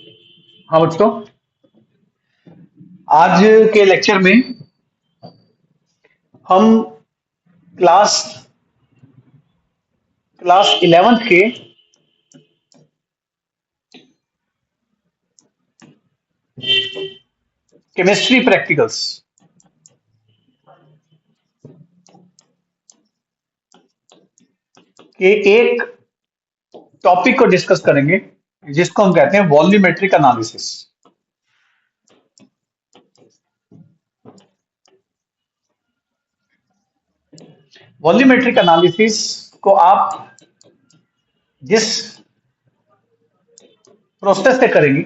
हाँ बच्चों, आज के लेक्चर में हम क्लास क्लास 11th के केमिस्ट्री प्रैक्टिकल्स के एक टॉपिक को डिस्कस करेंगे जिसको हम कहते हैं वॉल्यूमेट्रिक एनालिसिस। वॉल्यूमेट्रिक एनालिसिस को आप जिस प्रोसेस से करेंगे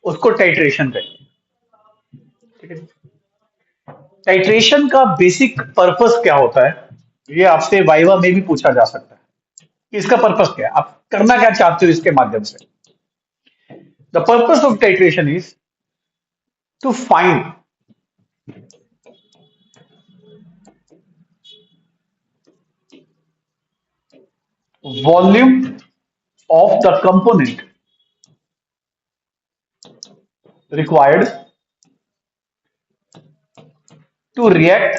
उसको टाइट्रेशन कहेंगे। ठीक है, टाइट्रेशन का बेसिक पर्पस क्या होता है, ये आपसे वाइवा में भी पूछा जा सकता है कि इसका पर्पस क्या है, आप करना क्या चाहते हो इसके माध्यम से। The purpose of titration is to find volume of the component required to react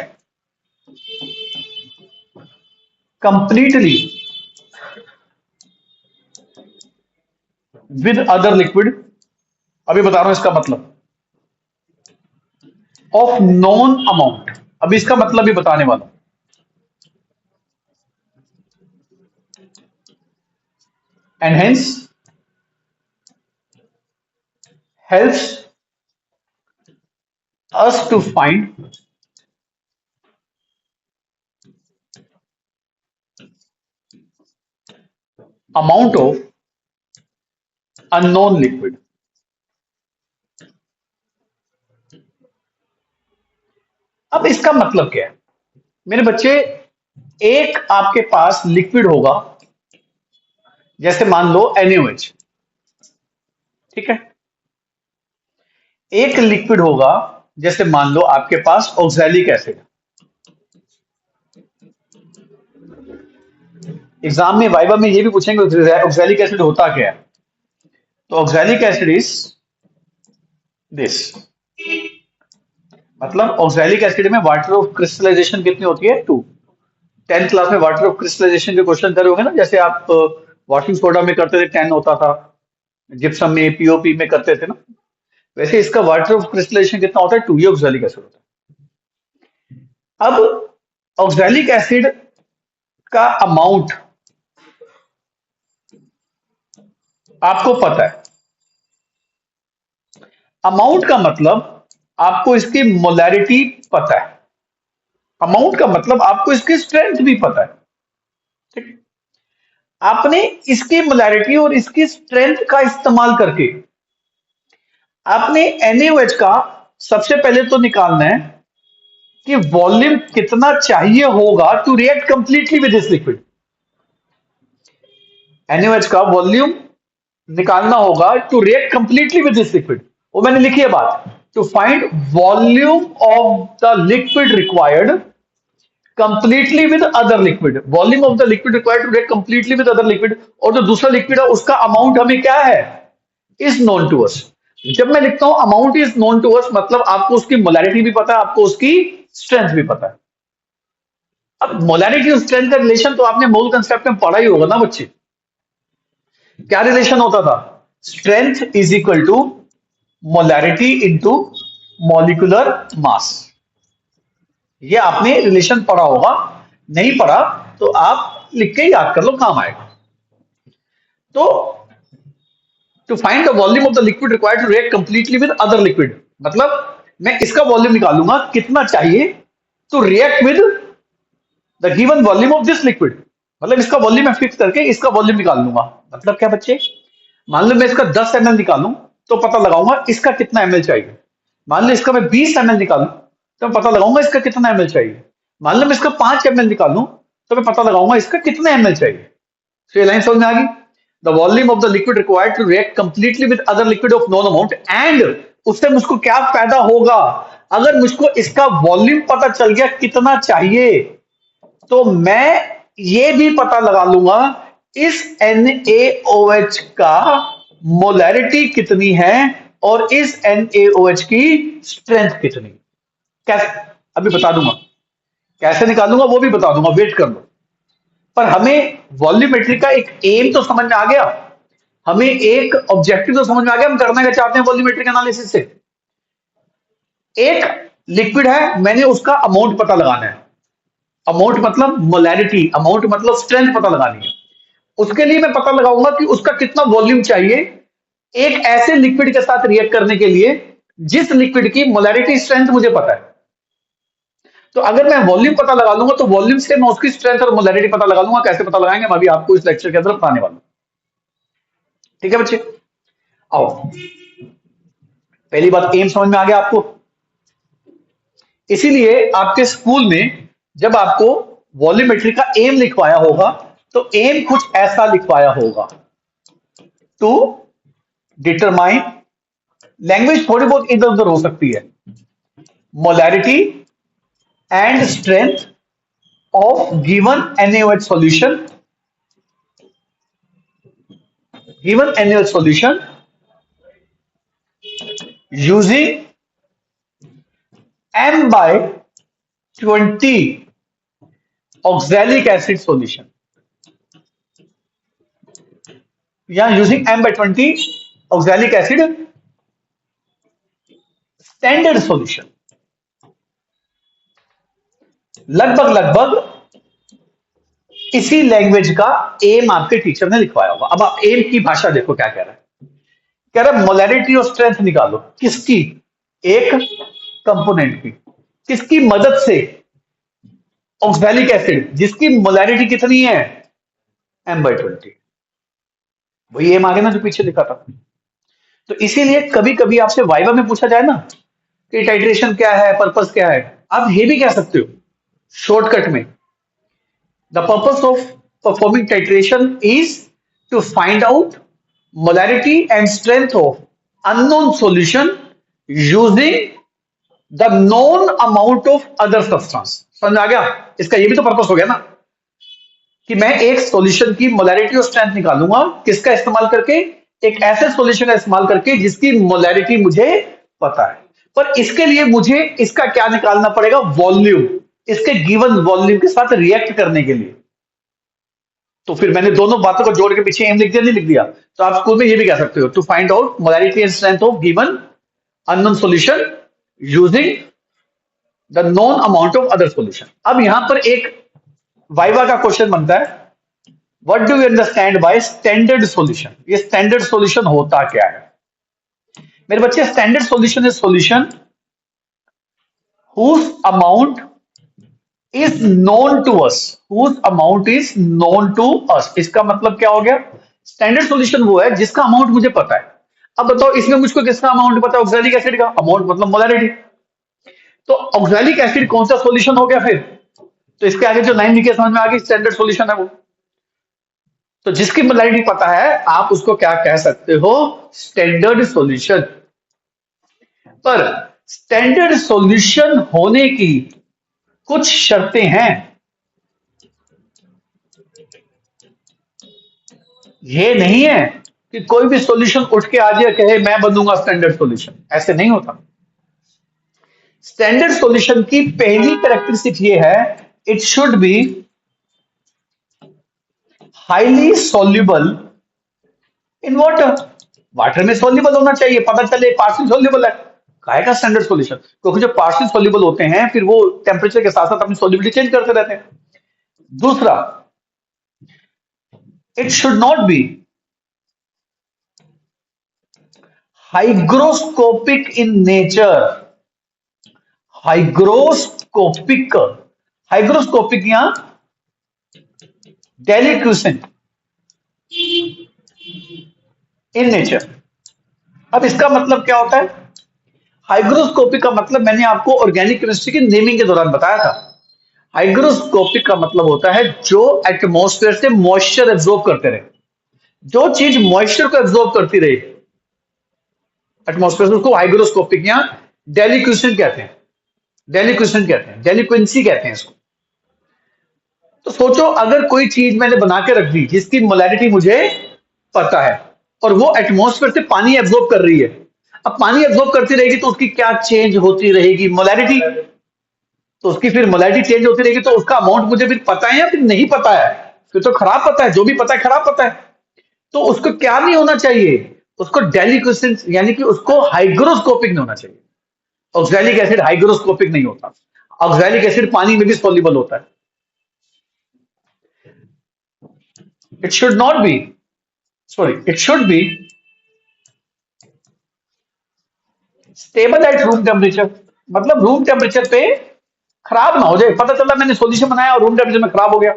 completely with other liquid। अभी बता रहा हूं इसका मतलब ऑफ नॉन अमाउंट, अभी इसका मतलब भी बताने वाला हूं। And hence helps us to find amount of unknown liquid। अब इसका मतलब क्या है मेरे बच्चे, एक आपके पास लिक्विड होगा, जैसे मान लो NaOH। ठीक है, एक लिक्विड होगा जैसे मान लो आपके पास ऑक्सैलिक एसिड। एग्जाम में वाइवा में ये भी पूछेंगे ऑक्सैलिक एसिड होता क्या है, तो ऑक्सैलिक एसिड इज दिस। मतलब ऑक्सैलिक एसिड में वाटर ऑफ क्रिस्टलाइजेशन कितनी होती है, 2। 10th क्लास में वाटर ऑफ क्रिस्टलाइजेशन के क्वेश्चन करे होंगे ना, जैसे आप वॉशिंग सोडा में करते थे 10 होता था, जिप्सम में पीओपी में करते थे ना, वैसे इसका वाटर ऑफ क्रिस्टलाइजेशन कितना होता है, 2। ये ऑक्सैलिक एसिड होता है। अब ऑक्सैलिक एसिड का अमाउंट आपको पता है। अमाउंट का मतलब आपको इसकी मोलैरिटी पता है, अमाउंट का मतलब आपको इसकी स्ट्रेंथ भी पता है। ठीक, आपने इसकी मोलैरिटी और इसकी स्ट्रेंथ का इस्तेमाल करके आपने NaOH का सबसे पहले तो निकालना है कि वॉल्यूम कितना चाहिए होगा to react completely with this liquid. NaOH का वॉल्यूम निकालना होगा to react completely with this liquid, वो मैंने लिखी है बात। To find volume of the liquid required completely with other liquid, volume of the liquid required to react completely with other liquid, और जो दूसरा लिक्विड है उसका अमाउंट हमें क्या है, इज नोन टू अस। जब मैं लिखता हूं amount is known to us, मतलब आपको उसकी मोलैरिटी भी पता है, आपको उसकी स्ट्रेंथ भी पता है। अब मोलैरिटी और स्ट्रेंथ का रिलेशन तो आपने मोल कंसेप्ट में पढ़ा ही होगा ना बच्चे। क्या रिलेशन होता था, strength is equal to molarity into molecular mass. ये आपने रिलेशन पढ़ा होगा, नहीं पढ़ा तो आप लिख के याद कर लो, काम आएगा। तो to find the volume of the liquid required to react completely with other liquid, मतलब मैं इसका वॉल्यूम निकालूंगा कितना चाहिए to react with the given volume of this liquid, मतलब इसका वॉल्यूम मैं फिक्स करके इसका वॉल्यूम निकाल लूंगा। मतलब क्या बच्चे, मान लो मैं इसका 10 ml निकालूं तो पता लगाऊंगा इसका कितना ml चाहिए। मान लो इसका मैं 20 ml निकालूं तो मैं पता लगाऊंगा इसका कितना ml चाहिए। मान लो मैं इसका 5 ml निकालूं तो मैं पता लगाऊंगा इसका कितना ml चाहिए। तो ये लाइन समझ में आ गई, the volume of the liquid required to react completely with other liquid of known amount, and उससे मुझको क्या फायदा होगा, अगर मुझको इसका वॉल्यूम पता चल गया कितना चाहिए तो मैं ये भी पता लगा लूंगा इस NaOH का मोलैरिटी कितनी है और इस NaOH की स्ट्रेंथ कितनी। कैसे, अभी बता दूंगा, कैसे निकालूंगा वो भी बता दूंगा, वेट कर लो। पर हमें वॉल्यूमेट्री का एक एम तो समझ में आ गया, हमें एक ऑब्जेक्टिव तो समझ में आ गया, हम करना क्या चाहते हैं वॉल्यूमेट्रिक एनालिसिस से। एक लिक्विड है, मैंने उसका अमाउंट पता लगाना है। अमाउंट मतलब मोलैरिटी, अमाउंट मतलब स्ट्रेंथ पता लगानी है। उसके लिए मैं पता लगाऊंगा कि उसका कितना वॉल्यूम चाहिए एक ऐसे लिक्विड के साथ रिएक्ट करने के लिए जिस लिक्विड की मोलैरिटी स्ट्रेंथ मुझे पता है। तो अगर मैं वॉल्यूम पता लगा लूंगा तो वॉल्यूम से मैं उसकी स्ट्रेंथ और मोलैरिटी पता लगा लूंगा। कैसे पता लगाएंगे मैं अभी आपको इस लेक्चर के अंदर बताने वाला हूं। ठीक है बच्चे, आओ, पहली बात एम समझ में आ गया आपको। इसीलिए आपके स्कूल में जब आपको वॉल्यूमेट्री का एम लिखवाया होगा तो एम कुछ ऐसा लिखवाया होगा, टू डिटरमाइन, लैंग्वेज थोड़ी बहुत इधर उधर हो सकती है, molarity and strength of given NaOH solution, given NaOH solution using m by 20 oxalic acid solution, या using m by 20 oxalic acid standard solution। लगभग लगभग इसी लैंग्वेज का एम आपके टीचर ने लिखवाया होगा। अब आप एम की भाषा देखो क्या कह रहा है, कह रहा है मोलैरिटी और स्ट्रेंथ निकालो। किसकी? एक कंपोनेंट की। किसकी मदद से? ऑक्सैलिक एसिड, जिसकी मोलैरिटी कितनी है? m by 20। वही एम आगे ना जो पीछे लिखा था। तो इसीलिए कभी कभी आपसे वाइवा में पूछा जाए ना कि टाइट्रेशन क्या है, पर्पस क्या है, आप ये भी कह सकते हो शॉर्टकट में, the purpose of performing titration is to find out molarity and strength of unknown solution using the known amount of other substance। समझ आ गया? इसका ये भी तो पर्पस हो गया ना कि मैं एक सॉल्यूशन की मोलैरिटी और स्ट्रेंथ निकालूंगा। किसका इस्तेमाल करके? एक ऐसे सॉल्यूशन का इस्तेमाल करके जिसकी मोलैरिटी मुझे पता है। पर इसके लिए मुझे इसका क्या निकालना पड़ेगा? वॉल्यूम, इसके गिवन वॉल्यूम के साथ रिएक्ट करने के लिए। तो फिर मैंने दोनों बातों को जोड़ के पीछे एम लिख दिया, नहीं लिख दिया? तो आप स्कूल में ये भी कह सकते हो, to find out molarity and strength of given unknown solution using the known amount of other solution. अब यहां पर एक वाइवा का क्वेश्चन बनता है, what do you understand by standard solution? ये स्टैंडर्ड सॉल्यूशन होता क्या है मेरे बच्चे? Standard solution is solution whose amount is known to us, whose amount is known to us। इसका मतलब क्या हो गया? स्टैंडर्ड सॉल्यूशन वो है जिसका अमाउंट मुझे पता है। अब बताओ इसमें मुझको किसका अमाउंट पता है? ऑक्सैलिक एसिड का। अमाउंट मतलब मोलैरिटी। तो ऑक्सैलिक एसिड कौन सा सॉल्यूशन हो गया फिर? तो इसके आगे जो लाइन लिखी समझ में आ गई, स्टैंडर्ड सॉल्यूशन है वो। तो जिसकी मोलैरिटी पता है आप उसको क्या कह सकते हो? Standard solution. पर स्टैंडर्ड सॉल्यूशन होने की कुछ शर्तें हैं। ये नहीं है कि कोई भी सॉल्यूशन उठ के आ जाए कहे मैं बनूंगा स्टैंडर्ड सॉल्यूशन, ऐसे नहीं होता। स्टैंडर्ड सॉल्यूशन की पहली कैरेक्टरिस्टिक ये है, it should be highly soluble in water. Water में सॉल्युबल होना चाहिए, पता चले पार्शियल सॉल्युबल है, काहे का स्टैंडर्ड सॉल्यूशन? क्योंकि जो पार्शियल सॉल्युबल होते हैं फिर वो टेम्परेचर के साथ साथ अपनी सॉल्युबिलिटी चेंज करते रहते हैं। दूसरा, it should not be hygroscopic in nature. Hygroscopic, hygroscopic या डेलिक्यूसेंट इन नेचर। अब इसका मतलब क्या होता है? हाइग्रोस्कोपिक का मतलब मैंने आपको ऑर्गेनिक केमिस्ट्री की नेमिंग के दौरान बताया था। हाइग्रोस्कोपिक का मतलब होता है जो एटमॉस्फेयर से मॉइस्चर एब्जॉर्ब करते रहे। जो चीज मॉइस्चर को एब्जॉर्ब करती रहे एटमॉस्फेयर से, उसको हाइग्रोस्कोपिक या डेलिक्यूसेंट कहते हैं। डेलिक्यूसेंट कहते हैं, डेलिक्वेंसी कहते हैं इसको। तो सोचो अगर कोई चीज मैंने बना के रख दी जिसकी मोलैरिटी मुझे पता है, और वो एटमॉस्फेयर से पानी एब्जॉर्ब कर रही है। अब पानी एब्जॉर्ब करती रहेगी तो उसकी क्या चेंज होती रहेगी? मोलैरिटी। तो उसकी फिर मोलैरिटी चेंज होती रहेगी, तो उसका अमाउंट मुझे फिर पता है या फिर नहीं पता है? फिर तो खराब पता है, जो भी पता है खराब पता है। तो उसको क्या नहीं होना चाहिए? उसको डेलिक्वेसेंस, यानी कि उसको हाइग्रोस्कोपिक नहीं होना चाहिए। ऑक्सैलिक एसिड हाइग्रोस्कोपिक नहीं होता। ऑक्सैलिक एसिड पानी में भी सॉल्युबल होता है। It should not be, sorry, it should be stable at room temperature. मतलब रूम टेम्परेचर पे खराब ना हो जाए। पता चला मैंने सॉल्यूशन बनाया और रूम टेम्परेचर में खराब हो गया।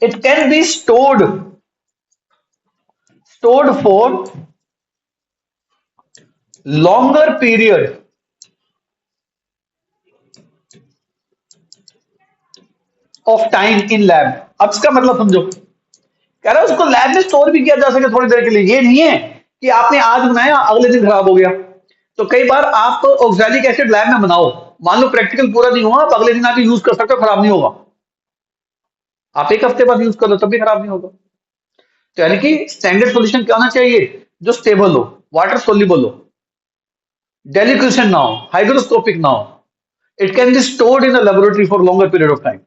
It can be stored for longer period of time in lab। अब इसका मतलब समझो, कह रहा है उसको लैब में स्टोर भी किया जा सके थोड़ी देर के लिए। ये नहीं है कि आपने आज बनाया अगले दिन खराब हो गया। तो कई बार आप ऑक्सैलिक एसिड लैब में बनाओ, मान लो प्रैक्टिकल पूरा नहीं हुआ, अब अगले दिन आप यूज कर सकते हो, खराब नहीं होगा। आप एक हफ्ते बाद यूज कर लो तब भी खराब नहीं होगा। तो यानी कि स्टैंडर्ड सॉल्यूशन क्या होना चाहिए? जो स्टेबल हो, वाटर सोल्यूबल हो, डेलिक्वेशन ना हो, हाइग्रोस्कोपिक ना हो। It can be stored in the laboratory for longer period of time.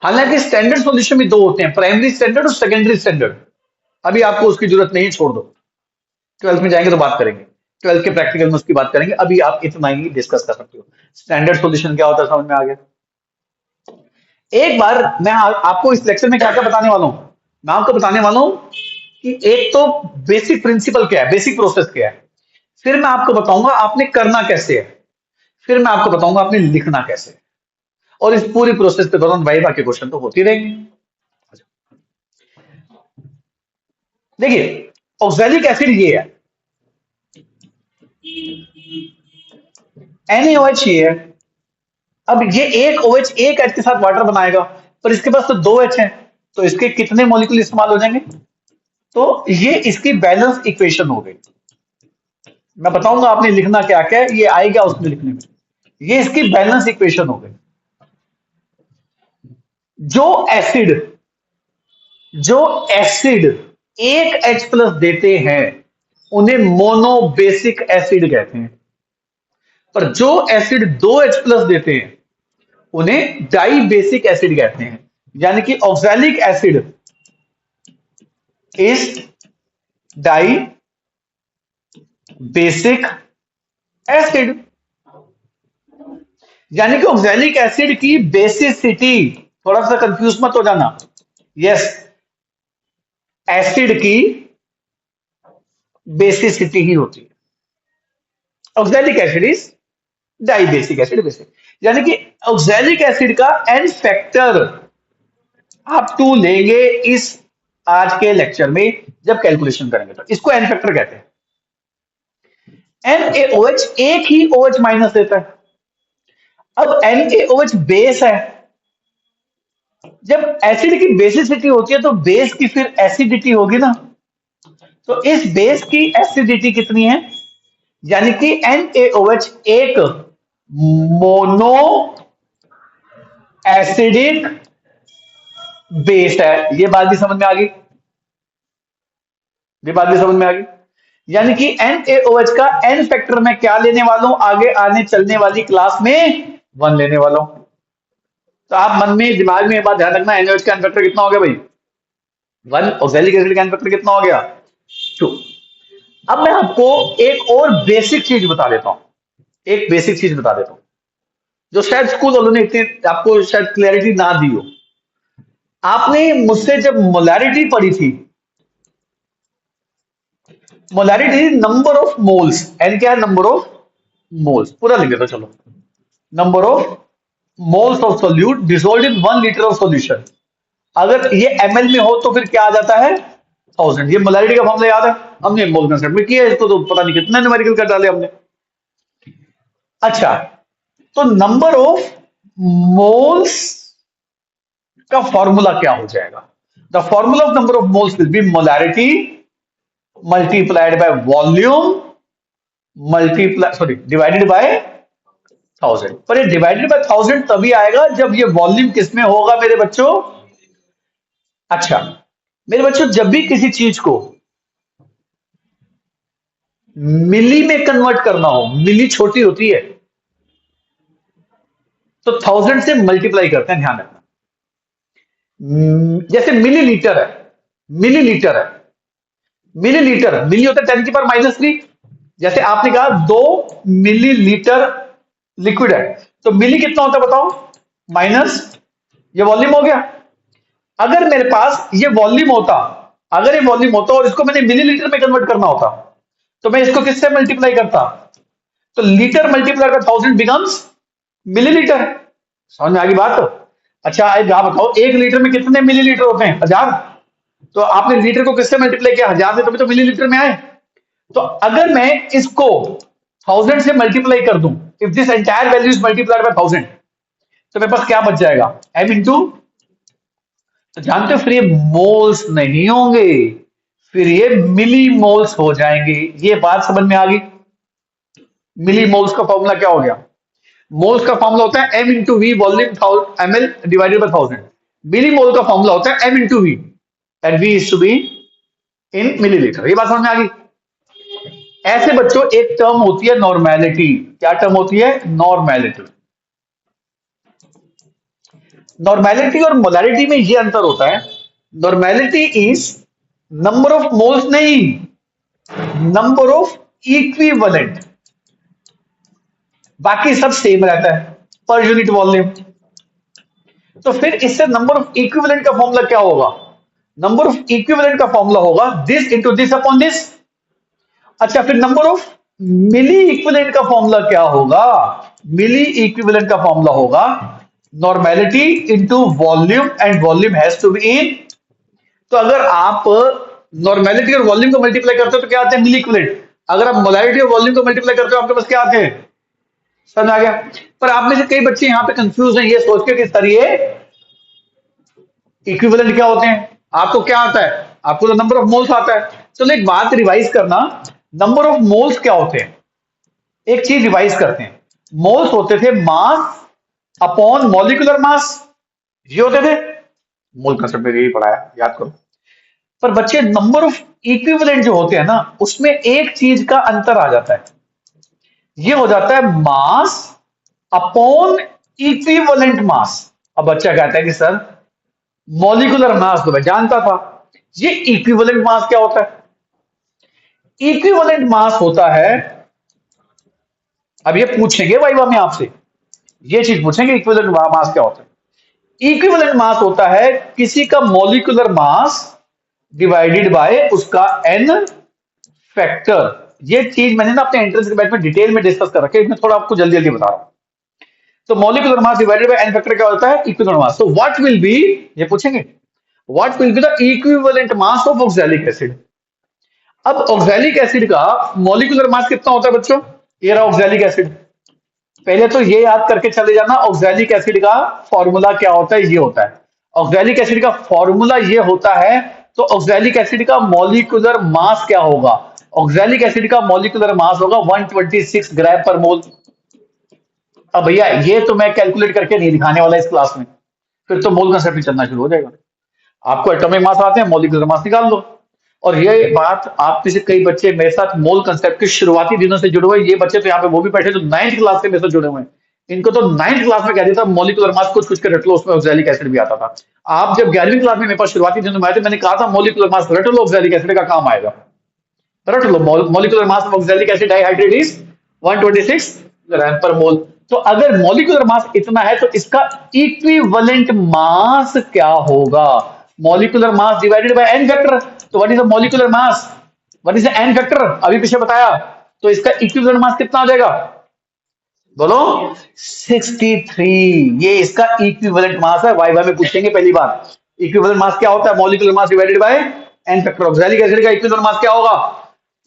हालांकि स्टैंडर्ड सॉल्यूशन भी दो होते हैं, प्राइमरी स्टैंडर्ड और सेकेंडरी स्टैंडर्ड। अभी आपको उसकी जरूरत नहीं, छोड़ दो, 12th में जाएंगे तो बात करेंगे। 12th के प्रैक्टिकल में उसकी बात करेंगे, अभी आप इतना ही डिस्कस कर सकते हो। स्टैंडर्ड सॉल्यूशन क्या होता है समझ में आ गया। एक बार मैं आपको इस लेक्चर में क्या क्या बताने वाला हूं। मैं आपको बताने वाला हूं कि एक तो बेसिक प्रिंसिपल क्या है, बेसिक प्रोसेस क्या है। फिर मैं आपको बताऊंगा आपने करना कैसे है। फिर मैं आपको बताऊंगा आपने लिखना कैसे है। और इस पूरी प्रोसेस के दौरान वाइवा के क्वेश्चन तो होती रहेंगे। देखिए, ऑक्सैलिक एसिड ये है, NaOH ये है। अब ये एक OH एक H के साथ वाटर बनाएगा, पर इसके पास तो दो H हैं, तो इसके कितने मॉलिक्यूल इस्तेमाल हो जाएंगे? तो ये इसकी बैलेंस इक्वेशन हो गई। मैं बताऊंगा आपने लिखना क्या क्या है, ये आएगा उसमें लिखने में। ये इसकी बैलेंस इक्वेशन हो गई। जो एसिड जो एसिड एक H प्लस देते हैं उन्हें मोनोबेसिक एसिड कहते हैं, पर जो एसिड दो H प्लस देते हैं उन्हें डाई बेसिक एसिड कहते हैं। यानी कि oxalic acid is dibasic acid. यानी कि ऑक्सैलिक एसिड की बेसिसिटी, थोड़ा सा कंफ्यूज मत हो जाना। यस, एसिड की बेसिसिटी ही होती है। Oxalic acid is dibasic acid basic. यानी कि ऑक्सैलिक एसिड का एन फैक्टर आप 2 लेंगे इस आज के लेक्चर में जब कैलकुलेशन करेंगे, तो इसको एन फैक्टर कहते हैं। NaOH एक ही OH माइनस देता है। अब NaOH बेस है। जब एसिड की बेसिसिटी होती है तो बेस की फिर एसिडिटी होगी ना। तो इस बेस की एसिडिटी कितनी है? यानी कि NaOH एक मोनो एसिडिक बेस है। ये बात भी समझ में आ गई? ये बात भी समझ में आ गई। यानी कि NaOH का एन फैक्टर मैं क्या लेने वाला हूं आगे आने चलने वाली क्लास में? 1 लेने वाला हूं। तो आप मन में दिमाग में ये बात ध्यान रखना, NaOH का एन फैक्टर कितना हो गया भाई? 1। ऑक्सैलिक एसिड का एन फैक्टर कितना हो गया? 2। अब मैं आपको एक और बेसिक चीज बता देता हूं, एक बेसिक चीज बता देता हूं जो शायद स्कूल वालों ने इतनी आपको शायद क्लैरिटी ना दी हो। आपने मुझसे जब मोलैरिटी पढ़ी थी, molarity number of moles. N क्या है? Number of moles. पूरा लिख देता चलो। Number of moles of solute dissolved in 1 litre of solution. अगर ये ml में हो तो फिर क्या आ जाता है? 1000। ये मोलैरिटी का फॉर्मूला याद है, हमने मोल कंसेप्ट में किया है, इसको तो पता नहीं कितना न्यूमेरिकल कर डाले हमने। अच्छा, तो नंबर ऑफ मोल्स का फॉर्मूला क्या हो जाएगा? The formula of number of moles will be molarity multiplied by volume multiply sorry divided by 1000। पर ये डिवाइडेड बाय 1000 तभी आएगा जब ये वॉल्यूम किसमें होगा मेरे बच्चों? अच्छा, मेरे बच्चों जब भी किसी चीज को मिली में कन्वर्ट करना हो, मिली छोटी होती है, तो 1000 से मल्टीप्लाई करते हैं, ध्यान रखना। जैसे मिलीलीटर है, मिलीलीटर है, मिलीलीटर, मिली होता है 10⁻³ जैसे आपने कहा 2 मिलीलीटर लिक्विड है, तो मिली कितना होता है बताओ, माइनस, ये वॉल्यूम हो गया। अगर मेरे पास ये वॉल्यूम होता, अगर ये वॉल्यूम होता और इसको मैंने मिलीलीटर में कन्वर्ट करना होता, तो मैं इसको किससे मल्टीप्लाई करता, तो litre multiply by 1000 becomes millilitre. समझ में आ गई बात? अच्छा एक बात बताओ, 1 लीटर में कितने मिलीलीटर होते हैं, 1000। तो आपने लीटर को किससे मल्टीप्लाई किया, 1000 से, तभी तो मिलीलीटर में आए। तो अगर मैं इसको 1000 से मल्टीप्लाई कर दूं, if this entire value is multiplied by 1000, तो मेरे पास क्या बच जाएगा, m इंटू, तो जानते हो फिर ये मोल्स नहीं होंगे, फिर ये मिली मोल्स हो जाएंगे। ये बात समझ में आ गई? मिली मोल्स का फॉर्मूला क्या हो गया, मोल्स का फॉर्मूला होता है m into v, volume ml divided by 1000। Millimole का फॉर्मूला होता है m into v, and v is to be in millilitre. ये बात समझ में आ गई? ऐसे बच्चों एक टर्म होती है नॉर्मेलिटी। क्या टर्म होती है, नॉर्मेलिटी। नॉर्मेलिटी और मोलैरिटी में ये अंतर होता है, normality is number of moles नहीं, नंबर ऑफ इक्विवेलेंट, बाकी सब सेम रहता है पर यूनिट वॉल्यूम। तो फिर इससे नंबर ऑफ इक्विवेलेंट का फॉर्मूला क्या होगा, नंबर ऑफ इक्विवेलेंट का फॉर्मूला होगा this into this upon this. अच्छा फिर नंबर ऑफ मिली इक्विवेलेंट का फॉर्मूला क्या होगा, मिली इक्विवेलेंट का फॉर्मूला होगा normality into volume, and volume has to be in. तो अगर आप नॉर्मेलिटी और वॉल्यूम को मल्टीप्लाई करते हो तो क्या आते हैं, मिली इक्विवेलेंट। अगर आप मोलैरिटी और वॉल्यूम को मल्टीप्लाई करते हो आपके पास क्या आते हैं, समझ आ गया? पर आप में से कई बच्चे यहां पे कंफ्यूज हैं ये सोच के कि सर ये इक्विवेलेंट क्या होते हैं। आपको क्या आता है, आपको तो नंबर ऑफ मोल्स आता है। चलो एक बात रिवाइज करना, नंबर ऑफ मोल्स क्या होते हैं, एक चीज रिवाइज करते हैं। मोल्स होते थे मास अपॉन मॉलिक्यूलर मास, ये होते थे, मोल कंसेप्ट में यही पढ़ाया, याद करो। पर बच्चे नंबर ऑफ इक्विवेलेंट जो होते हैं ना, उसमें एक चीज का अंतर आ जाता है, ये हो जाता है मास अपॉन इक्विवेलेंट मास। अब बच्चा कहता है कि सर मॉलिक्यूलर मास तो मैं जानता था, ये इक्विवेलेंट मास क्या होता है? इक्विवेलेंट मास होता है, अब ये पूछेंगे वाइवा में आपसे, ये चीज पूछेंगे इक्विवेलेंट मास क्या होता है। इक्विवेलेंट मास होता है किसी का मॉलिक्यूलर मास डिवाइडेड बाय उसका n फैक्टर। ये चीज मैंने ना अपने एंट्रेंस के बैच में डिटेल में डिस्कस कर रखी है, इसमें थोड़ा आपको जल्दी जल्दी बता रहा हूं। तो molecular mass divided by n factor क्या होता है, इक्विवेलेंट मास। तो व्हाट विल बी, ये पूछेंगे, what will be the equivalent mass of oxalic acid. अब ऑक्सैलिक एसिड का मॉलिक्यूलर मास कितना होता है बच्चों, ये रहा ऑक्सैलिक एसिड। पहले तो ये याद करके चले जाना ऑक्सैलिक एसिड का फॉर्मूला क्या होता है, ये होता है ऑक्सैलिक एसिड का फॉर्मूला, ये होता है। तो ऑक्सैलिक एसिड का मॉलिक्यूलर मास क्या होगा, ऑक्सैलिक एसिड का मॉलिक्यूलर मास होगा 126 ग्राम पर मोल। अब भैया ये तो मैं कैलकुलेट करके नहीं दिखाने वाला इस क्लास में, फिर तो मोल कंसेप्ट ही चलना शुरू हो जाएगा। आपको एटॉमिक मास आते हैं, मॉलिक्यूलर मास निकाल दो। और ये बात आप में से कई बच्चे मेरे साथ मोल कंसेप्ट के शुरुआती दिनों से जुड़े हुए, ये बच्चे तो यहाँ पे वो भी बैठे जो 9th क्लास से मेरे साथ जुड़े हुए हैं, इनको तो 9th क्लास में कह दिया था मॉलिक्यूलर मास कुछ कुछ के रट लो, उसमें ऑक्सैलिक एसिड भी आता था। आप जब 11वीं क्लास में मेरे पास शुरुआती दिनों में आए थे, मैंने कहा था मॉलिक्यूलर मास रट लो, ऑक्सैलिक एसिड का काम आएगा। रट लो, molecular mass of oxalic acid dihydrate is 126 gram per mole. तो अगर मॉलिक्यूलर मास इतना है तो इसका इक्विवेलेंट मास क्या होगा, molecular mass divided by n factor. तो what is the molecular mass, what is the n factor, अभी पीछे बताया। तो इसका इक्विवेलेंट मास कितना आ जाएगा, बोलो 63। ये इसका इक्विवेलेंट मास है, वाई वाई में पूछेंगे पहली बार। इक्विवेलेंट मास क्या होता है, molecular mass divided by n factor. Oxalic acid का इक्विवेलेंट मास क्या होगा,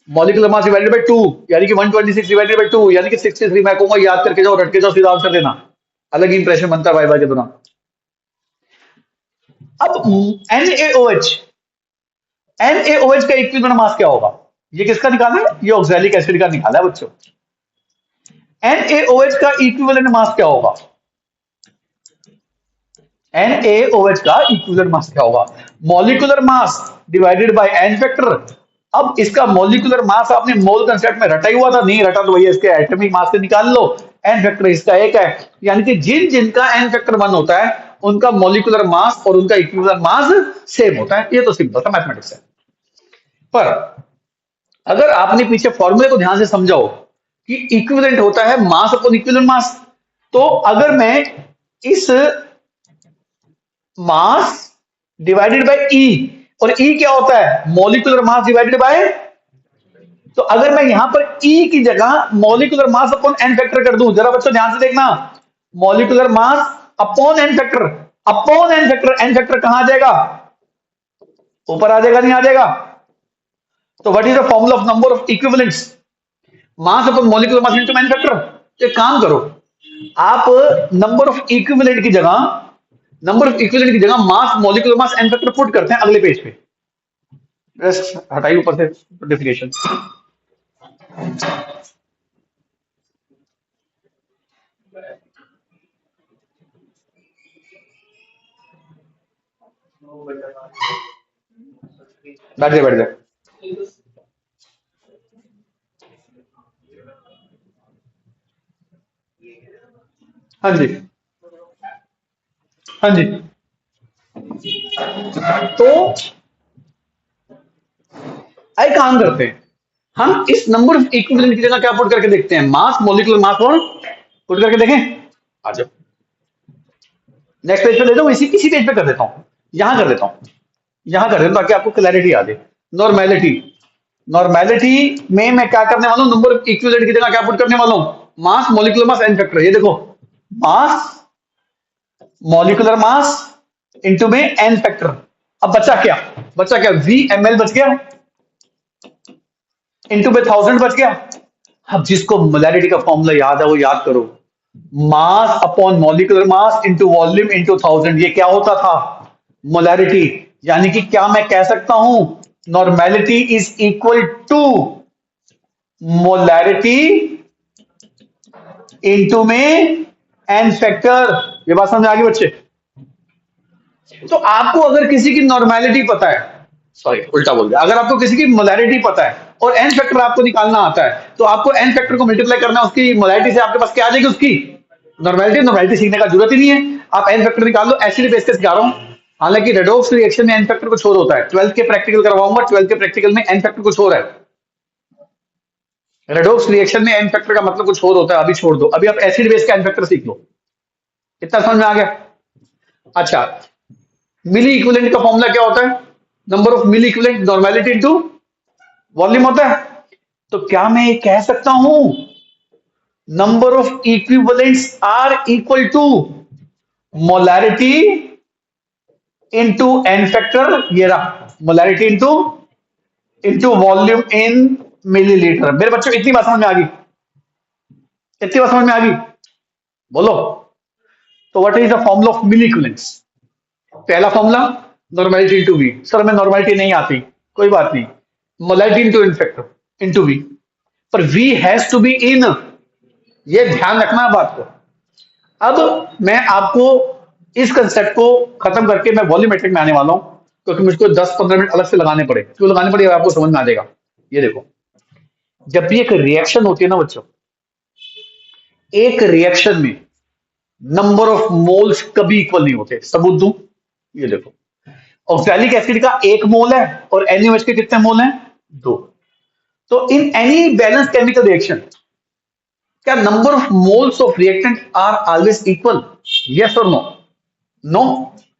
मॉलिक्यूलर मास डिवाइडेड बाय 2, यानी कि 126 डिवाइडेड बाय 2 यानी कि 63। मैं कहूंगा याद करके जाओ, रट के जाओ, सीधा आंसर देना, अलग ही इंप्रेशन बनता है वाई वाई के दौरान। अब NaOH, NaOH का इक्विवेलेंट मास क्या होगा, ये किसका निकाला है, ये ऑक्सैलिक एसिड का निकाला है बच्चों। NaOH का इक्विवेलेंट मास क्या होगा, NaOH का इक्विवेलेंट मास क्या होगा, molecular mass divided by n factor. अब इसका मॉलिकुलर मास आपने मोल कंसेप्ट में रटा ही हुआ था, नहीं रटा तो भैया इसके एटॉमिक मास से निकाल लो, एन फैक्टर इसका एक है, यानी कि जिन जिनका एन फैक्टर 1 होता है उनका मॉलिकुलर मास और उनका इक्विवेलेंट मास सेम होता है। ये तो सिंपल सा मैथमेटिक्स है। पर अगर आपने पीछे फॉर्मूले को ध्यान से समझाओ कि इक्विवेलेंट होता है मास अपॉन इक्विवेलेंट मास, तो अगर मैं इस मास डिवाइडेड बाय ई, और ई क्या होता है मॉलिकुलर मास डिवाइडेड बाय, तो अगर मैं यहां पर ई की जगह molecular mass upon n factor कर दूं, जरा बच्चों ध्यान से देखना, molecular mass upon n factor, upon n factor, n factor कहां आ जाएगा, ऊपर आ जाएगा, नहीं आ जाएगा। तो what is the formula of number of equivalents, mass upon molecular mass into N factor. एक काम करो, आप नंबर ऑफ इक्विवेलेंट की जगह, नंबर ऑफ इक्विवेलेंट की जगह mass molecular mass n factor put करते हैं अगले पेज पे, रेस्ट हटाइए ऊपर से डेफिनेशन। बैठ जाए, बैठ जाए। हाँ जी, हाँ जी। तो आइए काम करते हैं, हम इस नंबर ऑफ इक्विवेलेंट की जगह क्या पुट करके देखते हैं, मास मॉलिकुलर मास और पुट करके देखें। आ जाओ नेक्स्ट पेज पे ले जाओ, इसी पेज पे कर देता हूं, यहां कर देता हूं, यहां कर देता हूं ताकि आपको क्लैरिटी आ जाए। नॉर्मेलिटी, नॉर्मेलिटी में मैं क्या करने वाला हूं, नंबर ऑफ इक्विवेलेंट की जगह क्या पुट करने वाला हूं, mass molecular mass n factor. ये देखो, मास मॉलिकुलर मास इनटू में एन फैक्टर। अब बचा क्या, बचा क्या, वी एम एल बच गया, इनटू में 1000 बच गया। अब जिसको मोलैरिटी का फॉर्मूला याद है वो याद करो, मास upon molecular mass into volume into 1000। ये क्या होता था, मोलैरिटी। यानी कि क्या मैं कह सकता हूं, normality is equal to molarity into में एन फैक्टर। ये बात समझ आ गई बच्चे। तो आपको अगर किसी की नॉर्मेलिटी पता है, सॉरी उल्टा बोल गया, अगर आपको किसी की मोलैरिटी पता है और एन फैक्टर आपको निकालना आता है, तो आपको एन फैक्टर को मल्टीप्लाई करना उसकी मोलैरिटी से, आपके पास क्या आ जाएगी, उसकी नॉर्मेलिटी। नॉर्मेलिटी सीखने का जरूरत ही नहीं है, आप एन फैक्टर निकाल लो, एसिड बेस के सिखा रहा हूं। हालांकि रेडॉक्स रिएक्शन में एन फैक्टर कुछ और होता है, 12th के प्रैक्टिकल करवाऊंगा, 12th के प्रैक्टिकल में एन फैक्टर कुछ और है। रेडॉक्स रिएक्शन में एन फैक्टर का मतलब कुछ और होता है, अभी छोड़ दो, अभी आप एसिड बेस का एन फैक्टर सीख लो। इतना समझ में आ गया। अच्छा, मिली इक्विवेलेंट का फॉर्मूला क्या होता है, number of milliequivalent normality into volume होता है। तो क्या मैं ये कह सकता हूं, number of equivalents are equal to molarity into N factor. ये रहा molarity into into volume in millilitre. मेरे बच्चों इतनी बात समझ में आ गई, इतनी बात समझ में आ गई, बोलो। तो what is the formula of milliequivalents, पहला formula normality into V. Sir में नॉर्मेलिटी नहीं आती, कोई बात नहीं, molarity into N factor into V, पर V has to be in, ये ध्यान रखना बात को। अब मैं आपको इस कंसेप्ट को खत्म करके मैं वॉल्यूमेट्रिक में आने वाला हूं, क्योंकि मुझको 10-15 मिनट अलग से लगाने पड़े, क्यों लगाने पड़े आपको समझ में आ जाएगा। ये देखो, जब भी एक रिएक्शन होती है ना बच्चों, एक रिएक्शन में नंबर ऑफ मोल्स कभी इक्वल नहीं होते। सबूत दूं, ये देखो, ऑक्सैलिक एसिड का 1 मोल है और NaOH के कितने मोल हैं, 2। तो in any balance chemical reaction, क्या number of moles of reactant are always equal, yes और no, no,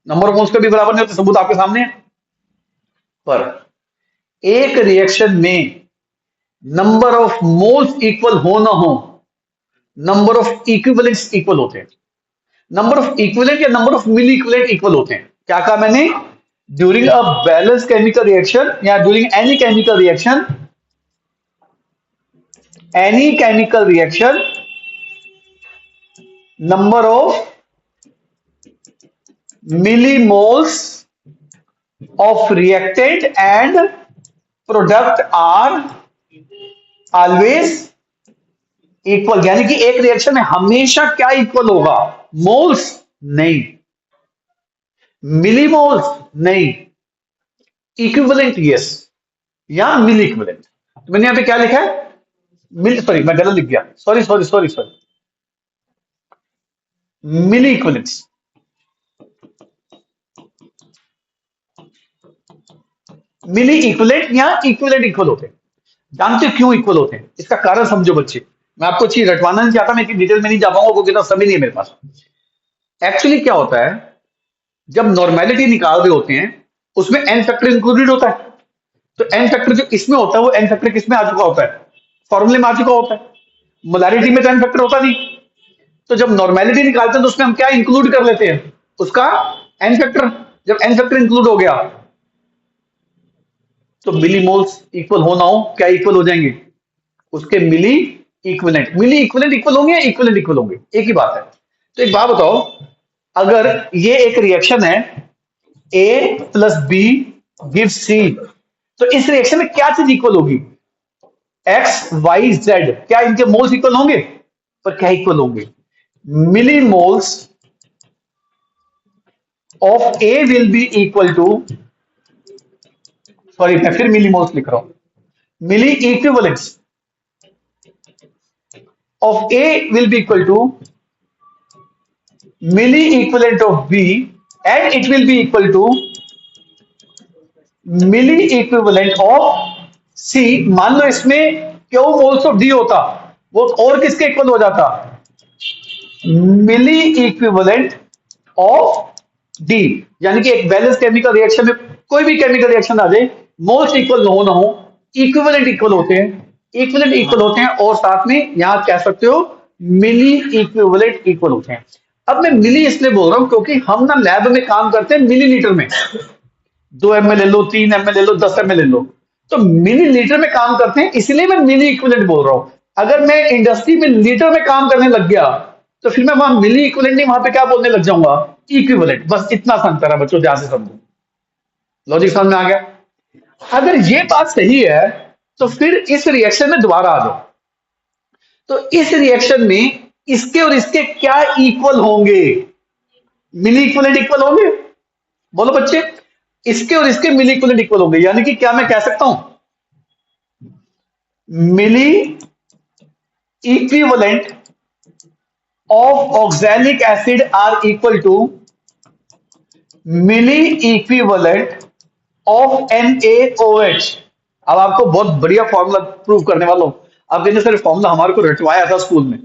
number of moles कभी बराबर नहीं होते, सबूत आपके सामने है। पर एक रिएक्शन में नंबर ऑफ मोल्स इक्वल हो ना हो, नंबर ऑफ इक्विवेलेंट्स इक्वल होते हैं। नंबर ऑफ इक्विवेलेंट या number of milliequivalent equal होते हैं। क्या कहा मैंने, during a balance chemical reaction या during any chemical reaction, any chemical reaction, number of millimoles of reactant and product are always equal। यानी कि एक रिएक्शन में हमेशा क्या इक्वल होगा, मोल्स नहीं, मिलीमोल्स नहीं, इक्विवेलेंट यस, या मिली इक्विवेलेंट। तो मैंने यहां पे क्या लिखा है, मिल, सॉरी मैं गलत लिख गया, सॉरी सॉरी सॉरी सॉरी, मिली इक्विवेलेंट्स। मिली इक्विवेलेंट या इक्विवेलेंट इक्वल होते हैं। जानते हो क्यों इक्वल होते हैं? इसका कारण समझो बच्चे, मैं आपको चीज रटवाना नहीं चाहता, मैं इतनी डिटेल में नहीं जा पाऊंगा क्योंकि इतना समय नहीं है मेरे पास। एक्चुअली क्या होता है, जब नॉर्मेलिटी निकाल रहे होते हैं उसमें एन फैक्टर इंक्लूडेड होता है। तो एन फैक्टर जो इसमें होता है वो एन फैक्टर किसमें आ चुका होता है, फॉर्मूले में आ चुका होता है। मोलारिटी में तो एन फैक्टर होता नहीं। तो जब नॉर्मेलिटी निकालते हैं तो उसमें हम क्या इंक्लूड कर लेते हैं, उसका एन फैक्टर। जब एन फैक्टर इंक्लूड हो गया तो मिलीमोल्स इक्वल हो ना हो, क्या इक्वल हो जाएंगे, उसके मिली इक्विवेलेंट। मिली इक्विवेलेंट इक्वल होंगे या इक्विवेलेंट इक्वल होंगे, एक ही बात है। तो एक बात बताओ, अगर ये एक रिएक्शन है ए प्लस बी गिव सी, तो इस रिएक्शन में क्या चीज इक्वल होगी, एक्स वाई जेड, क्या इनके मोल्स इक्वल होंगे, पर क्या इक्वल होंगे, millimoles of A will be equal to, sorry मैं फिर मिली मोल्स लिख रहा हूं, milliequivalents of A will be equal to milli equivalent of B, and it will be equal to milli equivalent of C। मान लो इसमें Q moles of D होता, वो और किसके इक्वल हो जाता, मिली इक्विवेलेंट ऑफ D। यानी कि एक बैलेंस केमिकल रिएक्शन में कोई भी केमिकल रिएक्शन आ जाए, मोल्स इक्वल हो ना हो, इक्विवेलेंट इक्वल होते हैं, इक्विवेलेंट इक्वल होते हैं, और साथ में यहां कह सकते हो मिली इक्विवेलेंट इक्वल होते हैं। अब मैं मिली इसलिए बोल रहा हूं क्योंकि हम ना लैब में काम करते हैं मिलीलीटर में, 2 ml ले लो, 3 ml ले लो, 10 ml ले लो, तो मिलीलीटर में काम करते हैं, इसलिए मैं मिली इक्विवेलेंट बोल रहा हूं। अगर मैं इंडस्ट्री में लीटर में काम करने लग गया तो फिर मैं वहां मिली इक्विवेलेंट नहीं, वहां पे क्या बोलने लग जाऊंगा, इक्विवेलेंट। बस इतना सा अंतर है बच्चों, ध्यान से समझो, लॉजिक समझ में आ गया। अगर ये बात सही है तो फिर इस रिएक्शन में दोबारा आ जाओ, तो इस रिएक्शन में इसके और इसके क्या इक्वल होंगे, मिली इक्विवेलेंट इक्वल होंगे, बोलो बच्चे, इसके और इसके मिली इक्विवेलेंट इक्वल होंगे। यानी कि क्या मैं कह सकता हूं, मिली equivalent of oxalic acid are equal to milli equivalent of NaOH। अब आपको बहुत बढ़िया फॉर्मूला प्रूव करने वाला हूं। अब देखिए सर फॉर्मूला हमारे को रटवाया था स्कूल में,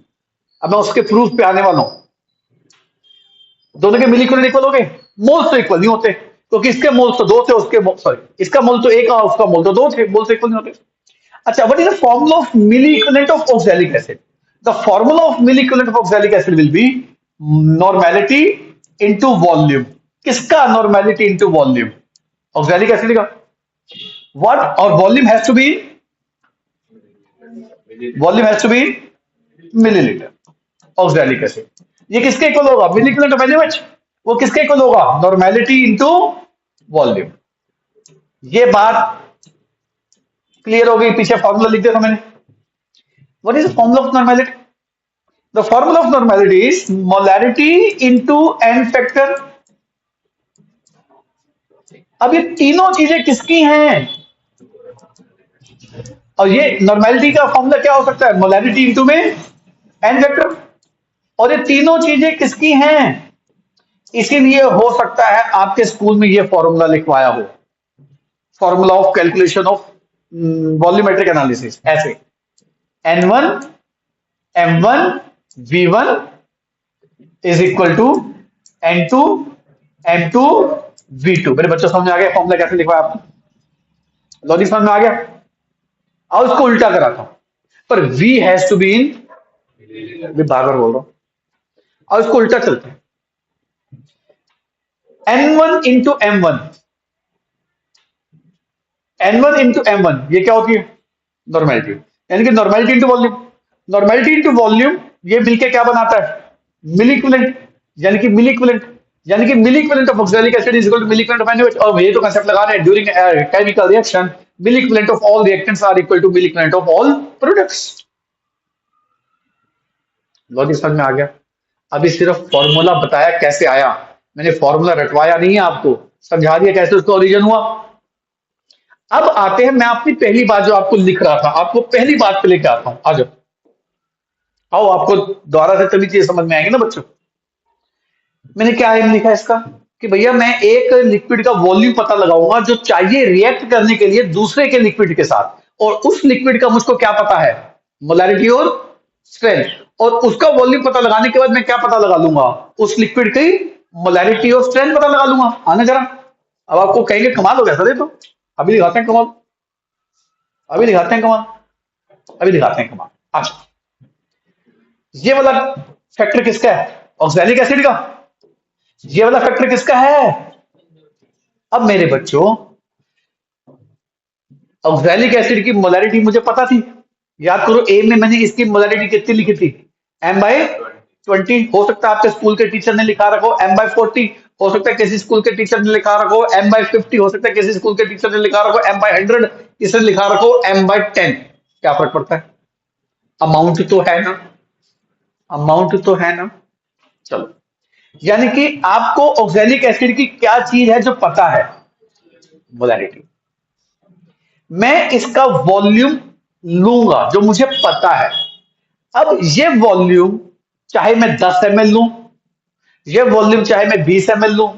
अब मैं उसके प्रूफ पे आने वाला हूं। दोनों के मिली इक्वल इक्वल हो गए, मोल्स तो इक्वल नहीं होते क्योंकि इसके मोल्स तो दो थे, उसके सॉरी इसका मोल तो एक और उसका मोल तो दो थे, मोल्स तो इक्वल नहीं होते। अच्छा, what is the formula of milli equivalent of oxalic acid? The formula of milli equivalent of oxalic acid will be normality into volume. किसका normality into volume? Oxalic acid का। व्हाट, और volume has to be, volume has to be millilitre. Oxalic acid ये किसके equal होगा, मिली equivalent of NaOH, वो किसके equal होगा, normality into volume. ये बात क्लियर हो गई, पीछे फॉर्मूला लिख दिया था मैंने। What is the formula of normality? The formula of normality is molarity into N factor. अब ये तीनों चीजें किसकी हैं, और ये नॉर्मेलिटी का फॉर्मूला क्या हो सकता है, मोलैरिटी इनटू में एन फैक्टर, और ये तीनों चीजें किसकी हैं, इसीलिए हो सकता है आपके स्कूल में ये फॉर्मूला लिखवाया हो, formula of calculation of volumetric analysis, ऐसे N1 M1 V1 is equal to N2 M2 V2। मेरे बच्चों समझ में आ गया फॉर्मूला कैसे लिखवाया आपने, लॉजिक समझ में आ गया। और उसको उल्टा कराता हूं, पर V has to be in, बार बार बोल रहा हूं, और उसको उल्टा चलते हैं, N1 into M1, N1 into M1 ये क्या होती है, नॉर्मेलिटी, यानी कि normality into volume. Normality into volume ये मिलके क्या बनाता है, मिली इक्विवेलेंट, यानी कि मिली इक्विवेलेंट, यानी कि milli equivalent of oxalic acid is equal to milli equivalent of NaOH। और ये तो कांसेप्ट लगा रहे हैं, during chemical reaction milli equivalent of all reactants are equal to milli equivalent of all products. Logic समझ में आ गया। अभी सिर्फ फॉर्मूला बताया कैसे आया, मैंने फॉर्मूला रटवाया नहीं है आपको, समझा दिया कैसे उसका ओरिजिन हुआ। अब आते हैं, मैं अपनी पहली बात जो आपको लिख रहा था, आपको पहली बात पे लेके आता हूं। आ जाओ, आओ, आपको दोबारा से तभी चीज समझ में आएगी ना बच्चों। मैंने क्या एम लिखा है इसका, कि भैया मैं एक लिक्विड का वॉल्यूम पता लगाऊंगा जो चाहिए रिएक्ट करने के लिए दूसरे के लिक्विड के साथ, और उस लिक्विड का मुझको क्या पता है, मोलैरिटी और स्ट्रेंथ, और उसका वॉल्यूम पता लगाने के बाद मैं क्या पता लगा लूंगा, उस लिक्विड की मोलैरिटी और स्ट्रेंथ पता लगा लूंगा। आना जरा, अब आपको कहेंगे कमाल हो गया सर ये तो, अभी दिखाते हैं कमाल, अभी दिखाते हैं कमाल, अभी दिखाते हैं कमाल। अच्छा, ये वाला फैक्टर किसका है, ऑक्सैलिक एसिड का। ये वाला फैक्टर किसका है। अब मेरे बच्चों, ऑक्सैलिक एसिड की मोलैरिटी मुझे पता थी, याद करो ए में मैंने इसकी मोलैरिटी कितनी लिखी थी, M/20। हो सकता है आपके स्कूल के टीचर ने लिखा रखो M/40, हो सकता है किसी स्कूल के टीचर ने लिखा रखो M/50, हो सकता है किसी स्कूल के टीचर ने लिखा रखो M/100, किसी ने लिखा रखो M/10। क्या फर्क पड़ता है, अमाउंट तो है ना, अमाउंट तो है ना। चलो, यानी कि आपको ऑक्सैलिक एसिड की क्या चीज है जो पता है, मोलैरिटी। मैं इसका वॉल्यूम लूंगा जो मुझे पता है। अब ये वॉल्यूम चाहे मैं 10 ml लूं, ये वॉल्यूम चाहे मैं 20 ml लूं,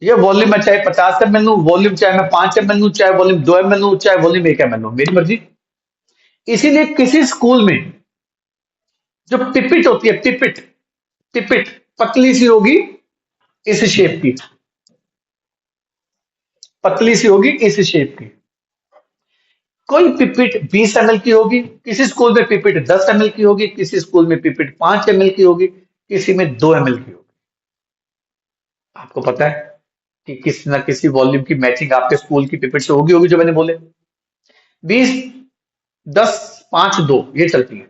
ये वॉल्यूम मैं चाहे 50 ml लूं, वॉल्यूम चाहे मैं 5 ml लूं, चाहे वॉल्यूम 2 ml लूं, चाहे वॉल्यूम 1 ml लूं, मेरी मर्जी। इसीलिए किसी स्कूल में जो पिपिट होती है, पिपिट, पिपिट पतली सी होगी इस शेप की, पतली सी होगी इस शेप की। कोई पिपिट 20 ml की होगी, किसी स्कूल में पिपिट 10 ml की होगी, किसी स्कूल में पिपिट 5 ml की होगी, किसी में 2 ml की होगी। आपको पता है कि किसी ना किसी वॉल्यूम की मैचिंग आपके स्कूल की पिपेट से होगी होगी जो मैंने बोले, 20, 10, 5, 2 ये चलती है।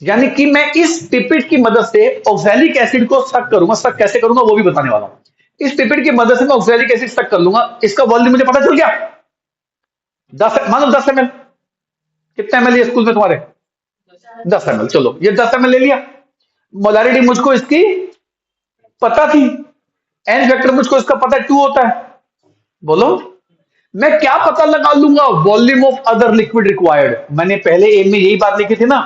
यानी कि मैं इस पिपेट की मदद से ऑक्सैलिक एसिड को सक करूंगा, सक कैसे करूंगा वो भी बताने वाला हूं। इस पिपेट की मदद से मैं ऑक्सैलिक एसिड सक कर लूंगा, इसका वॉल्यूम मुझे पता चल गया, 10, मान लो 10 ml। कितने ml है स्कूल में तुम्हारे, 10 ml। चलो ये 10 ml ले लिया, मोलैरिटी मुझको इसकी पता थी, एन वेक्टर मुझको इसका पता है 2 होता है। बोलो, मैं क्या पता लगा लूंगा, volume of other liquid required. मैंने पहले एम में यही बात लिखी थी ना,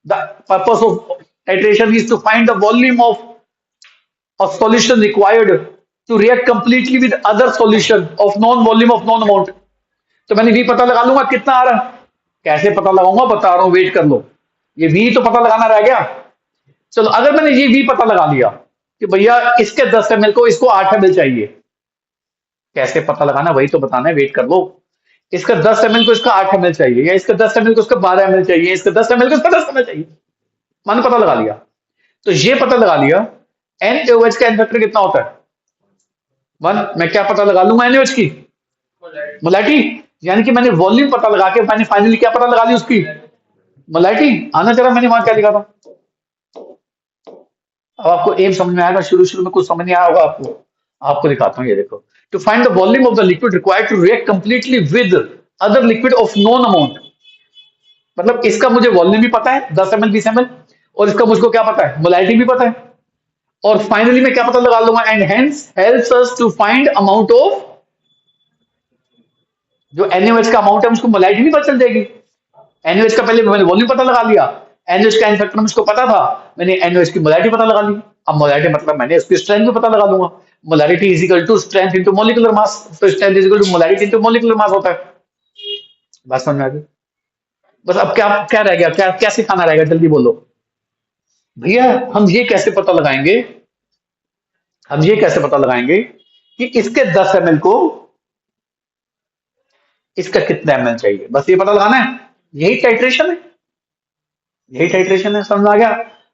the purpose of titration is to find the volume of a solution required to react completely with other solution of known volume of known amount. तो मैंने वी पता लगा लूंगा कितना आ रहा है, कैसे पता लगाऊंगा बता रहा हूं, वेट कर लो, ये वी तो पता लगाना रह गया। चलो, अगर मैंने ये वी पता लगा लिया कि भैया इसके 10 ml को इसको 8 ml चाहिए, कैसे पता लगाना वही तो बताना है, वेट कर लो। इसका 10 ml को इसका 8 ml चाहिए, या इसका 10 ml को इसका 12 ml चाहिए, इसका 10 ml को इसका 10 ml चाहिए, मैंने पता लगा लिया। तो ये पता लगा लिया NaOH का एन फैक्टर कितना होता है, 1। मैं क्या पता लगा लूंगा NaOH की मोलैरिटी, यानी कि मैंने वॉल्यूम पता लगा के मैंने फाइनली क्या पता लगा ली, उसकी मोलैरिटी। आना जरा, मैंने वहां क्या लिखा था। अब आपको एम समझ में आएगा, शुरू शुरू में कुछ समझ नहीं आया होगा आपको, आपको दिखाता हूँ, ये देखो। To find the volume of the liquid required to react completely with other liquid of known amount. मतलब इसका मुझे वॉल्यूम भी पता है 10 ml 20 ml, और इसका मुझको क्या पता है, मोलैरिटी भी पता है, और फाइनली मैं क्या पता लगा लूंगा, and hence helps us to find amount of, जो NaOH का अमाउंट है उसको मोलैरिटी नहीं पता चल जाएगी। NaOH का पहले मैंने वॉल्यूम पता लगा लिया, NaOH का एन फैक्टर मुझको पता था, मैंने NaOH की मोलैरिटी पता लगा ली। अब मोलैरिटी मतलब मैंने उसकी स्ट्रेंथ भी पता लगा लूंगा, molarity is equal to strength into molecular mass, तो strength is equal to molarity into molecular mass होता है। बात समझ में आ गई। बस अब क्या क्या रह गया, क्या क्या सिखाना रहेगा, जल्दी बोलो भैया। हम ये कैसे पता लगाएंगे, हम ये कैसे पता लगाएंगे कि इसके 10 ml को इसका कितना ml चाहिए, बस ये पता लगाना है। यही टाइट्रेशन है, यही टाइट्रेशन है, समझ आ गया।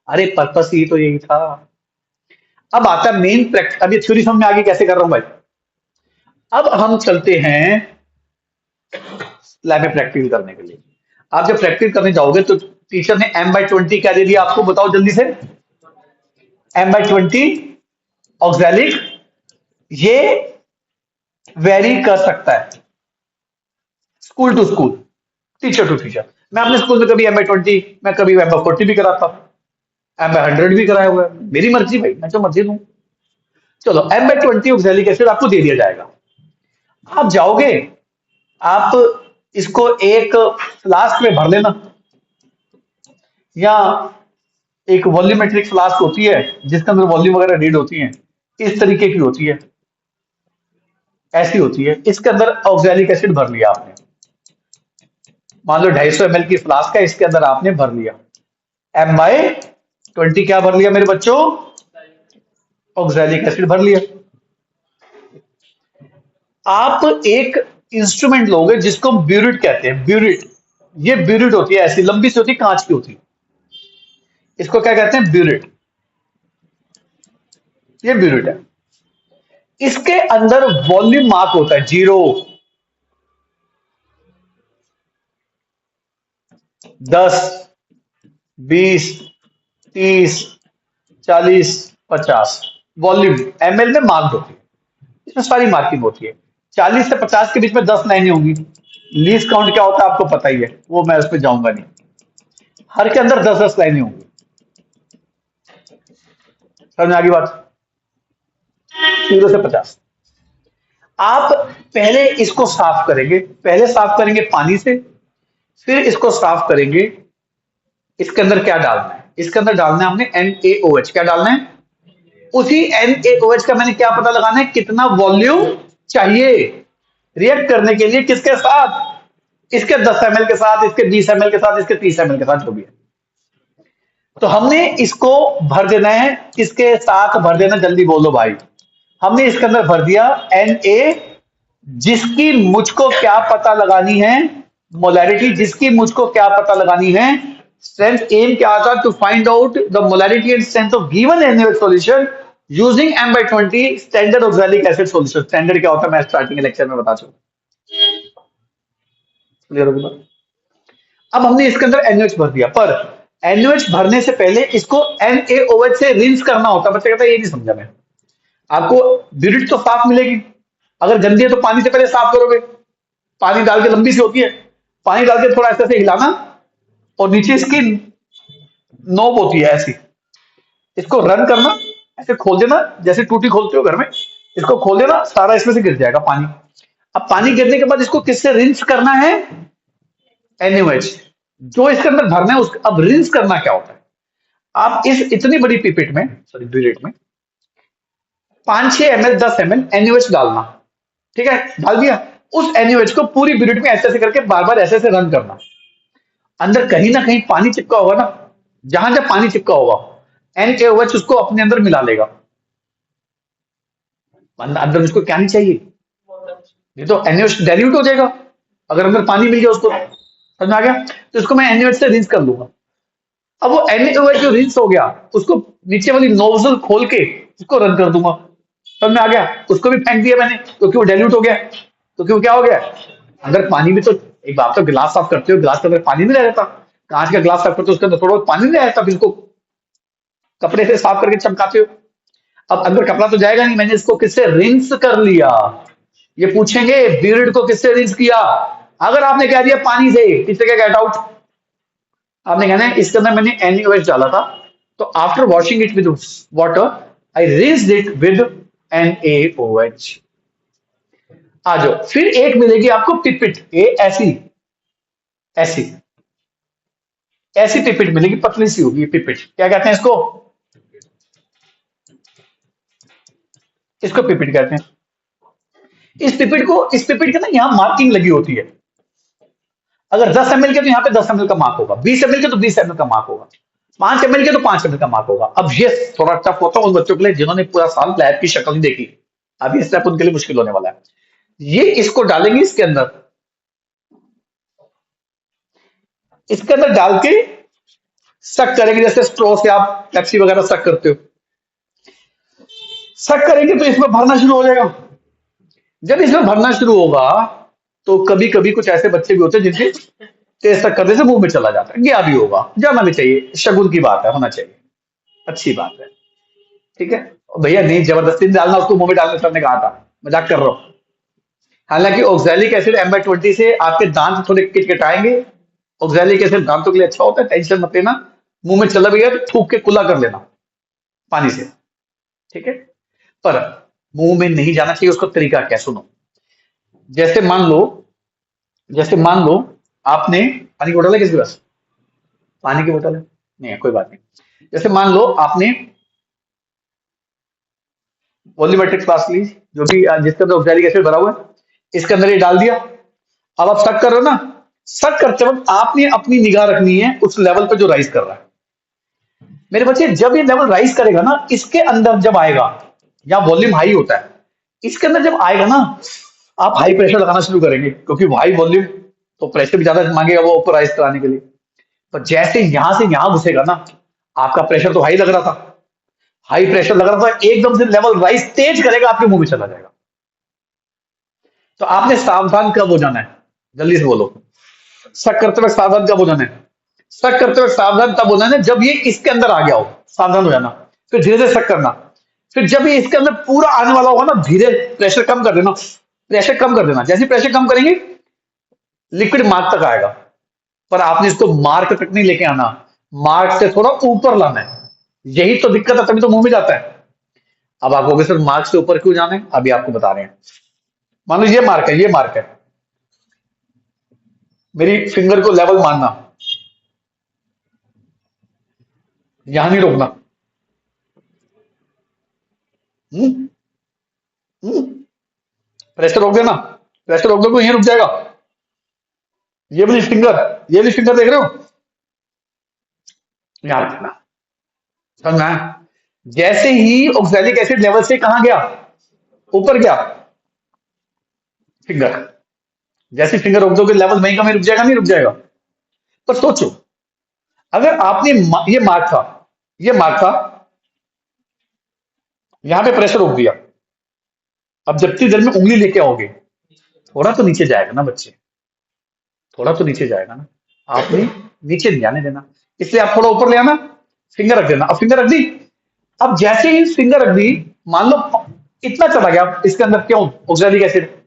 अरे पर्पस ही तो यही था। अब आता है मेन प्रैक्टिस, अभी थ्योरी समझ में आ गई कैसे कर रहा हूं भाई। अब हम चलते हैं लैब में प्रैक्टिस करने के लिए। आप जब प्रैक्टिस करने जाओगे तो टीचर ने M/20 क्या दे दिया आपको, बताओ जल्दी से। M/20 ऑक्सैलिक, ये वेरी कर सकता है school to school, teacher to teacher. मैं अपने स्कूल में कभी M/20, मैं कभी M/40 भी कराता, M/100 भी कराया हुआ है, मेरी मर्जी भाई, मैं जो मर्जी लूं। चलो, M/20 ऑक्सैलिक एसिड आपको दे दिया जाएगा। आप जाओगे, आप इसको एक फ्लास्क में भर लेना, या एक वॉल्यूमेट्रिक फ्लास्क होती है जिसके अंदर वॉल्यूम वगैरह रीड होती है, इस तरीके की होती है, ऐसी होती है। इसके अंदर ऑक्सैलिक एसिड भर लिया आपने, मान लो 250 ml की फ्लास्क है, इसके अंदर आपने भर लिया M/20 क्या भर लिया मेरे बच्चों, ऑक्सैलिक एसिड भर लिया। आप एक इंस्ट्रूमेंट लोगे जिसको हम ब्यूरिट कहते हैं, ब्यूरिट, ये ब्यूरिट होती है, ऐसी लंबी सी होती है, कांच की होती है, इसको क्या कहते हैं, ब्यूरिट, ये ब्यूरिट है। इसके अंदर वॉल्यूम मार्क होता है 0, 10, 20, 30, 40, 50 वॉल्यूम ml में मार्क होती है, इसमें सारी मार्किंग होती है। 40 से 50 के बीच में 10 लाइनें होंगी। लीस्ट काउंट क्या होता है आपको पता ही है, वो मैं उस पर जाऊंगा नहीं। हर के अंदर 10-10 लाइनें होंगी। समझ में आ गई बात, 0 से 50। आप पहले इसको साफ करेंगे, पहले साफ करेंगे पानी से, फिर इसको साफ करेंगे। इसके अंदर क्या डालना है, इसके अंदर डालना है हमने NaOH, क्या डालना है, उसी NaOH का मैंने क्या पता लगाना है, कितना वॉल्यूम चाहिए रिएक्ट करने के लिए, किसके साथ, इसके 10 ml के साथ, इसके 20 ml के साथ, इसके 30 ml के साथ, जो भी है। तो हमने इसको भर देना है, किसके साथ भर देना, जल्दी बोलो भाई। हमने इसके अंदर भर दिया Na, जिसकी मुझको क्या पता लगानी है, मोलैरिटी, जिसकी मुझको क्या पता लगानी है, स्ट्रेंथ। एम क्या था, to find out the molarity and strength of given NaOH solution using M/20 standard oxalic acid solution. Standard क्या होता है मैं स्टार्टिंग के लेक्चर में बता चुका, क्लियर हो गया। अब हमने इसके अंदर NaOH भर दिया, पर NaOH भरने से पहले इसको NaOH से रिंस करना होता है। बच्चा कहता है ये नहीं समझा मैं। आपको ब्यूरिट तो साफ मिलेगी, अगर गंदी है तो पानी से पहले साफ करोगे, पानी डाल के, लंबी सी होती है, पानी डाल के थोड़ा ऐसे हिलाना, और नीचे इसकी नोब होती है ऐसी, इसको रन करना, ऐसे खोल देना, जैसे टूटी खोलते हो घर में, इसको खोल देना, सारा इसमें से गिर जाएगा पानी। अब पानी गिरने के बाद इसको किससे रिंस करना है, NaOH जो इसके अंदर भरना है। अब रिंस करना क्या होता है, आप इस इतनी बड़ी पिपेट में, सॉरी ब्यूरेट में 5-6 ml 10 ml NaOH डालना, ठीक है, डाल दिया। उस NaOH को पूरी ब्यूरेट में ऐसे ऐसे करके बार बार ऐसे ऐसे रन करना। अंदर कहीं ना कहीं पानी चिपका होगा ना, जहां जहां पानी चिपका होगा NaOH उसको अपने अंदर मिला लेगा। अंदर उसको क्या नहीं चाहिए, ये तो NaOH डाइल्यूट हो जाएगा अगर अंदर पानी मिल गया उसको। समझ में आ गया, तो इसको मैं NaOH से रिंस कर लूंगा। अब वो NaOH जो रिंस हो गया, उसको नीचे वाली नोजल खोल के उसको रन कर दूंगा। समझ में आ गया, उसको भी फेंक दिया मैंने क्योंकि वो डाइल्यूट हो गया। तो क्यों क्या हो गया, अंदर पानी भी तो, एक बात तो गिलास साफ करते हो, गिलास के अंदर पानी नहीं रह जाता, कांच का गिलास साफ करते हो उसके अंदर थोड़ा पानी नहीं रह जाता, फिर इसको कपड़े से साफ करके चमकाते हो। अब अंदर कपड़ा तो जाएगा नहीं, मैंने इसको किससे रिंस कर लिया। ये पूछेंगे ब्यूरिट को किससे रिंस किया, अगर आपने कह दिया पानी से, किससे क्या गेट आउट, आपने कहना है इसके अंदर मैंने NaOH डाला था, तो after washing it with water I rinsed it with NaOH। आ जाओ, फिर एक मिलेगी आपको पिपिट, ये ऐसी ऐसी ऐसी पिपिट मिलेगी, पतली सी होगी पिपिट, क्या कहते हैं इसको, इसको पिपिट कहते हैं। इस पिपिट के ना यहां मार्किंग लगी होती है, अगर 10 ml के तो यहाँ पे 10 ml का मार्क होगा, 20 ml के तो 20 ml का मार्क होगा, 5 ml के तो 5 ml का मार्क होगा। अब ये थोड़ा टफ होता है उन बच्चों के लिए जिन्होंने पूरा साल लैब की शक्ल नहीं देखी, अभी स्टेप उनके लिए मुश्किल होने वाला है। ये इसको डालेंगे इसके अंदर, इसके अंदर डाल के सक करेंगे, जैसे स्ट्रॉ से आप पेप्सी वगैरह सक करते हो, सक करेंगे तो इसमें भरना शुरू हो जाएगा। जब इसमें भरना शुरू होगा तो कभी कभी कुछ ऐसे बच्चे भी होते हैं जिनके टेस्ट तक करने से मुंह में चला जाता है, गया भी होगा, जाना भी चाहिए, शगुन की बात है, होना चाहिए, अच्छी बात है, ठीक है। भैया नहीं जबरदस्ती नहीं डालना उसको मुंह में डालने, सर ने कहा था, मजाक कर रहा हूं। हालांकि ऑक्सैलिक एसिड M/20 से आपके दांत थोड़े किटकिटाएंगे, ऑक्सैलिक एसिड दांतों के लिए अच्छा होता है, टेंशन मत लेना। मुंह में चला भी गया तो थूक के कुला कर लेना पानी से, ठीक है। पर मुंह में नहीं जाना चाहिए, उसका तरीका क्या सुनो। जैसे मान लो आपने पानी की बोतल है किसके पास? पानी की बोतल है? नहीं है, कोई बात नहीं। जैसे मान लो आपने वॉल्यूमेट्रिक फ्लास्क ली, जो भी जिसके अंदर ऑक्सैलिक एसिड भरा हुआ है, इसके अंदर ये डाल दिया। अब आप शक कर रहे हो ना, शक करते वक्त आपने अपनी निगाह रखनी है उस लेवल पे जो राइज कर रहा है। मेरे बच्चे, जब ये लेवल राइज करेगा ना, इसके अंदर जब आएगा, या वॉल्यूम हाई होता है, इसके अंदर जब आएगा ना, आप हाई प्रेशर लगाना शुरू करेंगे, क्योंकि हाई वॉल्यूम तो प्रेशर भी ज्यादा मांगेगा वो ऊपर राइज कराने के लिए। पर जैसे यहां से यहां घुसेगा ना, आपका प्रेशर तो हाई लग रहा था, हाई प्रेशर लग रहा था, एकदम से लेवल राइज तेज करेगा, आपके मुंह में चला जाएगा। तो आपने सावधान कब हो जाना है? जल्दी से बोलो। शक करते वक्त सावधान कब हो जाना है? शक करते वक्त सावधान तब हो जाना है जब ये इसके अंदर आ गया हो, सावधान हो जाना। फिर धीरे धीरे शक करना। फिर जब ये इसके अंदर पूरा आने वाला होगा ना, धीरे प्रेशर कम कर देना, प्रेशर कम कर देना। जैसे प्रेशर कम करेंगे, लिक्विड मार्क तक आएगा, पर आपने इसको मार्क तक नहीं लेके आना, मार्क से थोड़ा ऊपर लाना है। यही तो दिक्कत है, तभी तो मुंह में जाता है। अब आप कहोगे सर मार्क से ऊपर क्यों जाना है? अभी आपको बता रहे हैं। मान लो ये मार्क है, ये मार्क है, मेरी फिंगर को लेवल मानना, यहां नहीं रोकना। हम्म हम्म प्रेशर रोक देना, प्रेशर रोक दो तो यहीं रुक जाएगा। ये वाली फिंगर देख रहे हो, यहां रखना। समझ में आया? जैसे ही ऑक्सैलिक एसिड लेवल से कहां गया, ऊपर गया, फिंगर, जैसे फिंगर रोक दोगे लेवल वहीं का वहीं रुक जाएगा, नहीं रुक जाएगा? पर सोचो, अगर आपने ये मार्क था, यहां पे प्रेशर रोक दिया, अब जितनी देर में उंगली लेके आओगे, थोड़ा तो नीचे जाएगा ना बच्चे, थोड़ा तो नीचे जाएगा ना। आपने नीचे नहीं आने देना, इसलिए आप थोड़ा ऊपर ले आना, फिंगर रख देना। अब फिंगर रख दी, अब जैसे ही फिंगर रख दी, मान लो इतना चला गया इसके अंदर, क्यों? Oxalic acid.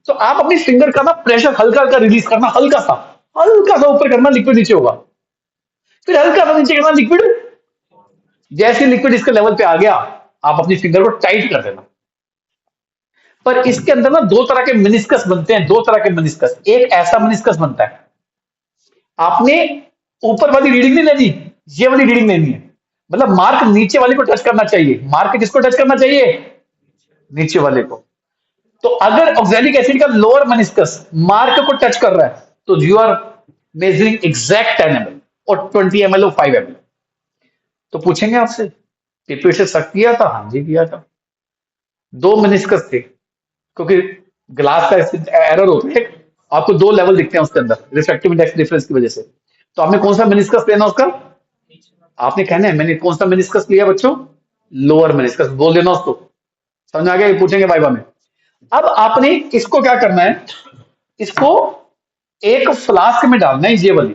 तो आप अपनी फिंगर का ना प्रेशर हल्का हल्का रिलीज करना, हल्का सा ऊपर करना, लिक्विड नीचे होगा। फिर हल्का सा नीचे करना, लिक्विड। जैसे लिक्विड इसके लेवल पे आ गया, आप अपनी फिंगर को टाइट कर देना। पर इसके अंदर ना दो तरह के मिनिस्कस बनते हैं, दो तरह के मिनिस्कस। एक ऐसा मिनिस्कस बनता है, आपने ऊपर वाली रीडिंग नहीं लेनी, ये वाली रीडिंग लेनी है। मतलब मार्क नीचे वाले को टच करना चाहिए। मार्क किसको टच करना चाहिए? नीचे वाले को। तो अगर ऑक्सैलिक एसिड का लोअर मेनिस्कस मार्क को टच कर रहा है, तो you are measuring exact 10 ml और 20 ml और 5 ml। तो पूछेंगे आपसे, टिपिट से शक किया था? हाँ जी किया था। दो मेनिस्कस थे, क्योंकि ग्लास का एरर होता है, आपको दो लेवल दिखते हैं उसके अंदर रिफ्रैक्टिव इंडेक्स डिफरेंस की वजह से। तो आपने कौन सा मेनिस्कस लेना उसका? आपने कहना है मैंने कौन सा मेनिस्कस लिया बच्चों? Lower meniscus. बोल देना उसको। समझ आ गया? ये पूछेंगे वाइवा में। अब आपने इसको क्या करना है, इसको एक फ्लास्क में डालना है, ये वाली,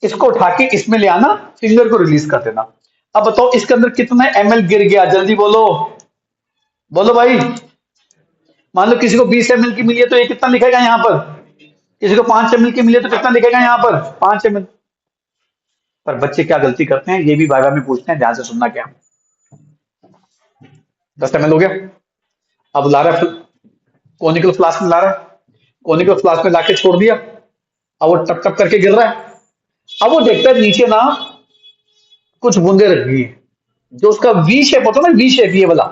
इसको उठा के इसमें ले आना, फिंगर को रिलीज कर देना। अब बताओ इसके अंदर कितना एमएल गिर गया, जल्दी बोलो, बोलो भाई। मान लो किसी को 20 ml की मिली है, तो ये कितना लिखेगा यहां पर? किसी को 5 ml की मिली है, तो कितना लिखेगा यहां पर? 5 ml। पर बच्चे क्या गलती करते हैं, ये भी वाइवा में पूछते हैं, ध्यान से सुनना। क्या 10 ml हो गया? अब ला रहा है कोनिकल फ्लास्क में, ला रहा है कोनिकल फ्लास्क में, लाके छोड़ दिया। अब वो टप टप करके गिर रहा है। अब वो देखता है नीचे ना कुछ बूंदे रख गई हैं, जो उसका वी शेप होता है ना, वी शेप ये वाला,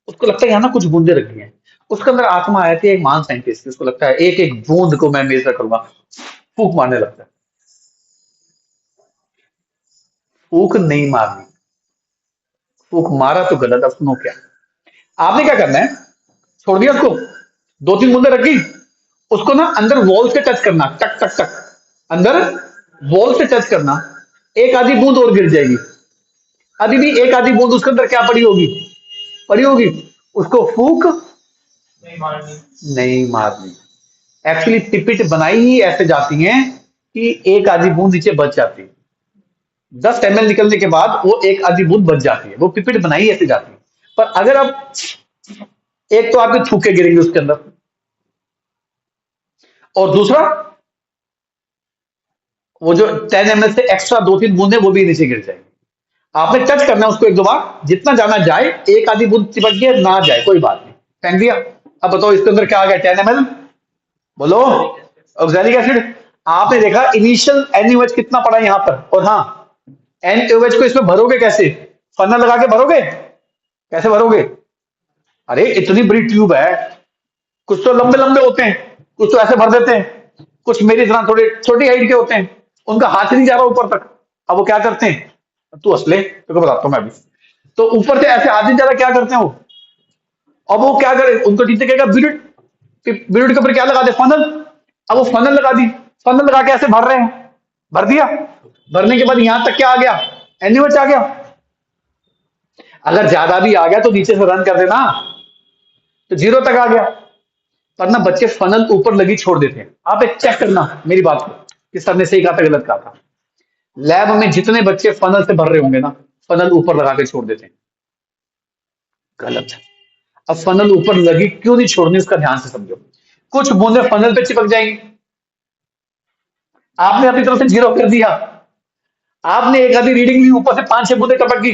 उसको लगता है यहाँ ना कुछ बूंदे रख गई हैं। उसके अंदर आत्मा आती है एक महान साइंटिस्ट की, उसको लगता है एक एक बूंद को मैं मेजर करूंगा, फूक मारने लगता है। फूक नहीं मारनी, फूक मारा तो गलत। अब सुनो क्या आपने क्या करना है, छोड़ दिया उसको, दो तीन बूंदे रख गई, उसको ना अंदर वॉल से टच करना, टक टक टक, अंदर वॉल से टच करना। एक आधी बूंद और गिर जाएगी, अभी भी एक आधी बूंद उसके अंदर क्या पड़ी होगी, उसको फूक नहीं मारनी। एक्चुअली टिपिट बनाई ही ऐसे जाती हैं कि एक आधी बूंद नीचे बच जाती है। 10 ml निकलने के बाद वो एक आधी बूंद बच जाती है, वो पिपेट बनाई ऐसे जाती है। पर अगर आप, एक तो आपके थूके गिरेंगे उसके अंदर, और दूसरा वो जो 10 ml से एक्स्ट्रा दो तीन बूंद है वो भी नीचे गिर जाएगी। आपने टच करना है उसको एक दो बार, जितना जाना जाए, एक आधी बूंद चिपक गया ना जाए कोई बात नहीं, फेंक दिया, अब बताओ इसके अंदर क्या आ गया, 10 ml, बोलो, ऑक्सैलिक एसिड। आपने देखा इनिशियल NaOH कितना पड़ा है यहां पर, और हाँ, NaOH को इसमें भरोगे कैसे, फनल लगा के भरोगे, कैसे भरोगे, अरे इतनी बड़ी ट्यूब है, कुछ तो लंबे लंबे होते हैं, कुछ तो ऐसे भर देते हैं, कुछ मेरी तरह थोड़े छोटी हाइट के होते हैं, उनका हाथ ही नहीं जा रहा ऊपर तक। अब वो क्या करते हैं, तू हंस ले, तेरे को बताता हूं मैं भी। तो ऊपर से ऐसे हाथ नहीं जा रहा, क्या करते हैं वो, अब वो क्या करे, उनको टीचर कहेगा बिरुट, बिरुट के ऊपर क्या लगा दे, फनल। अब वो फनल लगा दी, फनल लगा के ऐसे भर रहे हैं, भर दिया, भरने के बाद यहां तक क्या आ गया, NaOH आ गया। अगर ज्यादा भी आ गया तो नीचे से रन कर देना, तो 0 तक आ गया। पर ना बच्चे फनल ऊपर लगी छोड़ देते हैं। आप एक चेक करना मेरी बात को, कि सर ने सही कहा था गलत कहा था। लैब में जितने बच्चे फनल से भर रहे होंगे ना, फनल ऊपर लगा के छोड़ देते हैं, गलत। अब फनल ऊपर लगी क्यों नहीं छोड़नी, उसका ध्यान से समझो। कुछ बूंदे फनल पे चिपक जाएंगी, आपने अपनी तरफ से 0 कर दिया, आपने एक आधी रीडिंग ली, ऊपर से 5-6 बूंदे टपक गई,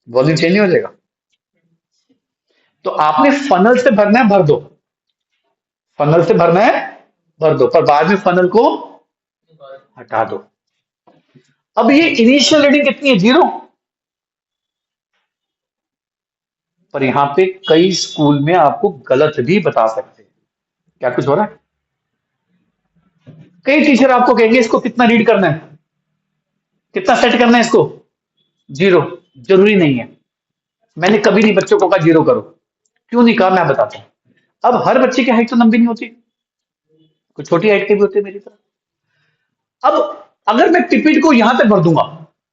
वॉल्यूम चेंज नहीं हो जाएगा। तो आपने फनल से भरना है, भर दो, फनल से भरना है, भर दो, पर बाद में फनल को हटा दो। अब ये इनिशियल रीडिंग कितनी है, 0। पर यहां पे कई स्कूल में आपको गलत भी बता सकते हैं। क्या कुछ हो रहा है, कई टीचर आपको कहेंगे इसको कितना रीड करना है, कितना सेट करना है इसको, 0। जरूरी नहीं है, मैंने कभी नहीं बच्चों को कहा 0 करो। क्यों नहीं कहा, मैं बताता हूं। अब हर बच्चे की हाइट तो लंबी नहीं होती, कुछ छोटी हाइट के भी होते हैं मेरी तरह। अब अगर मैं टिपिट को यहां तक भर दूंगा,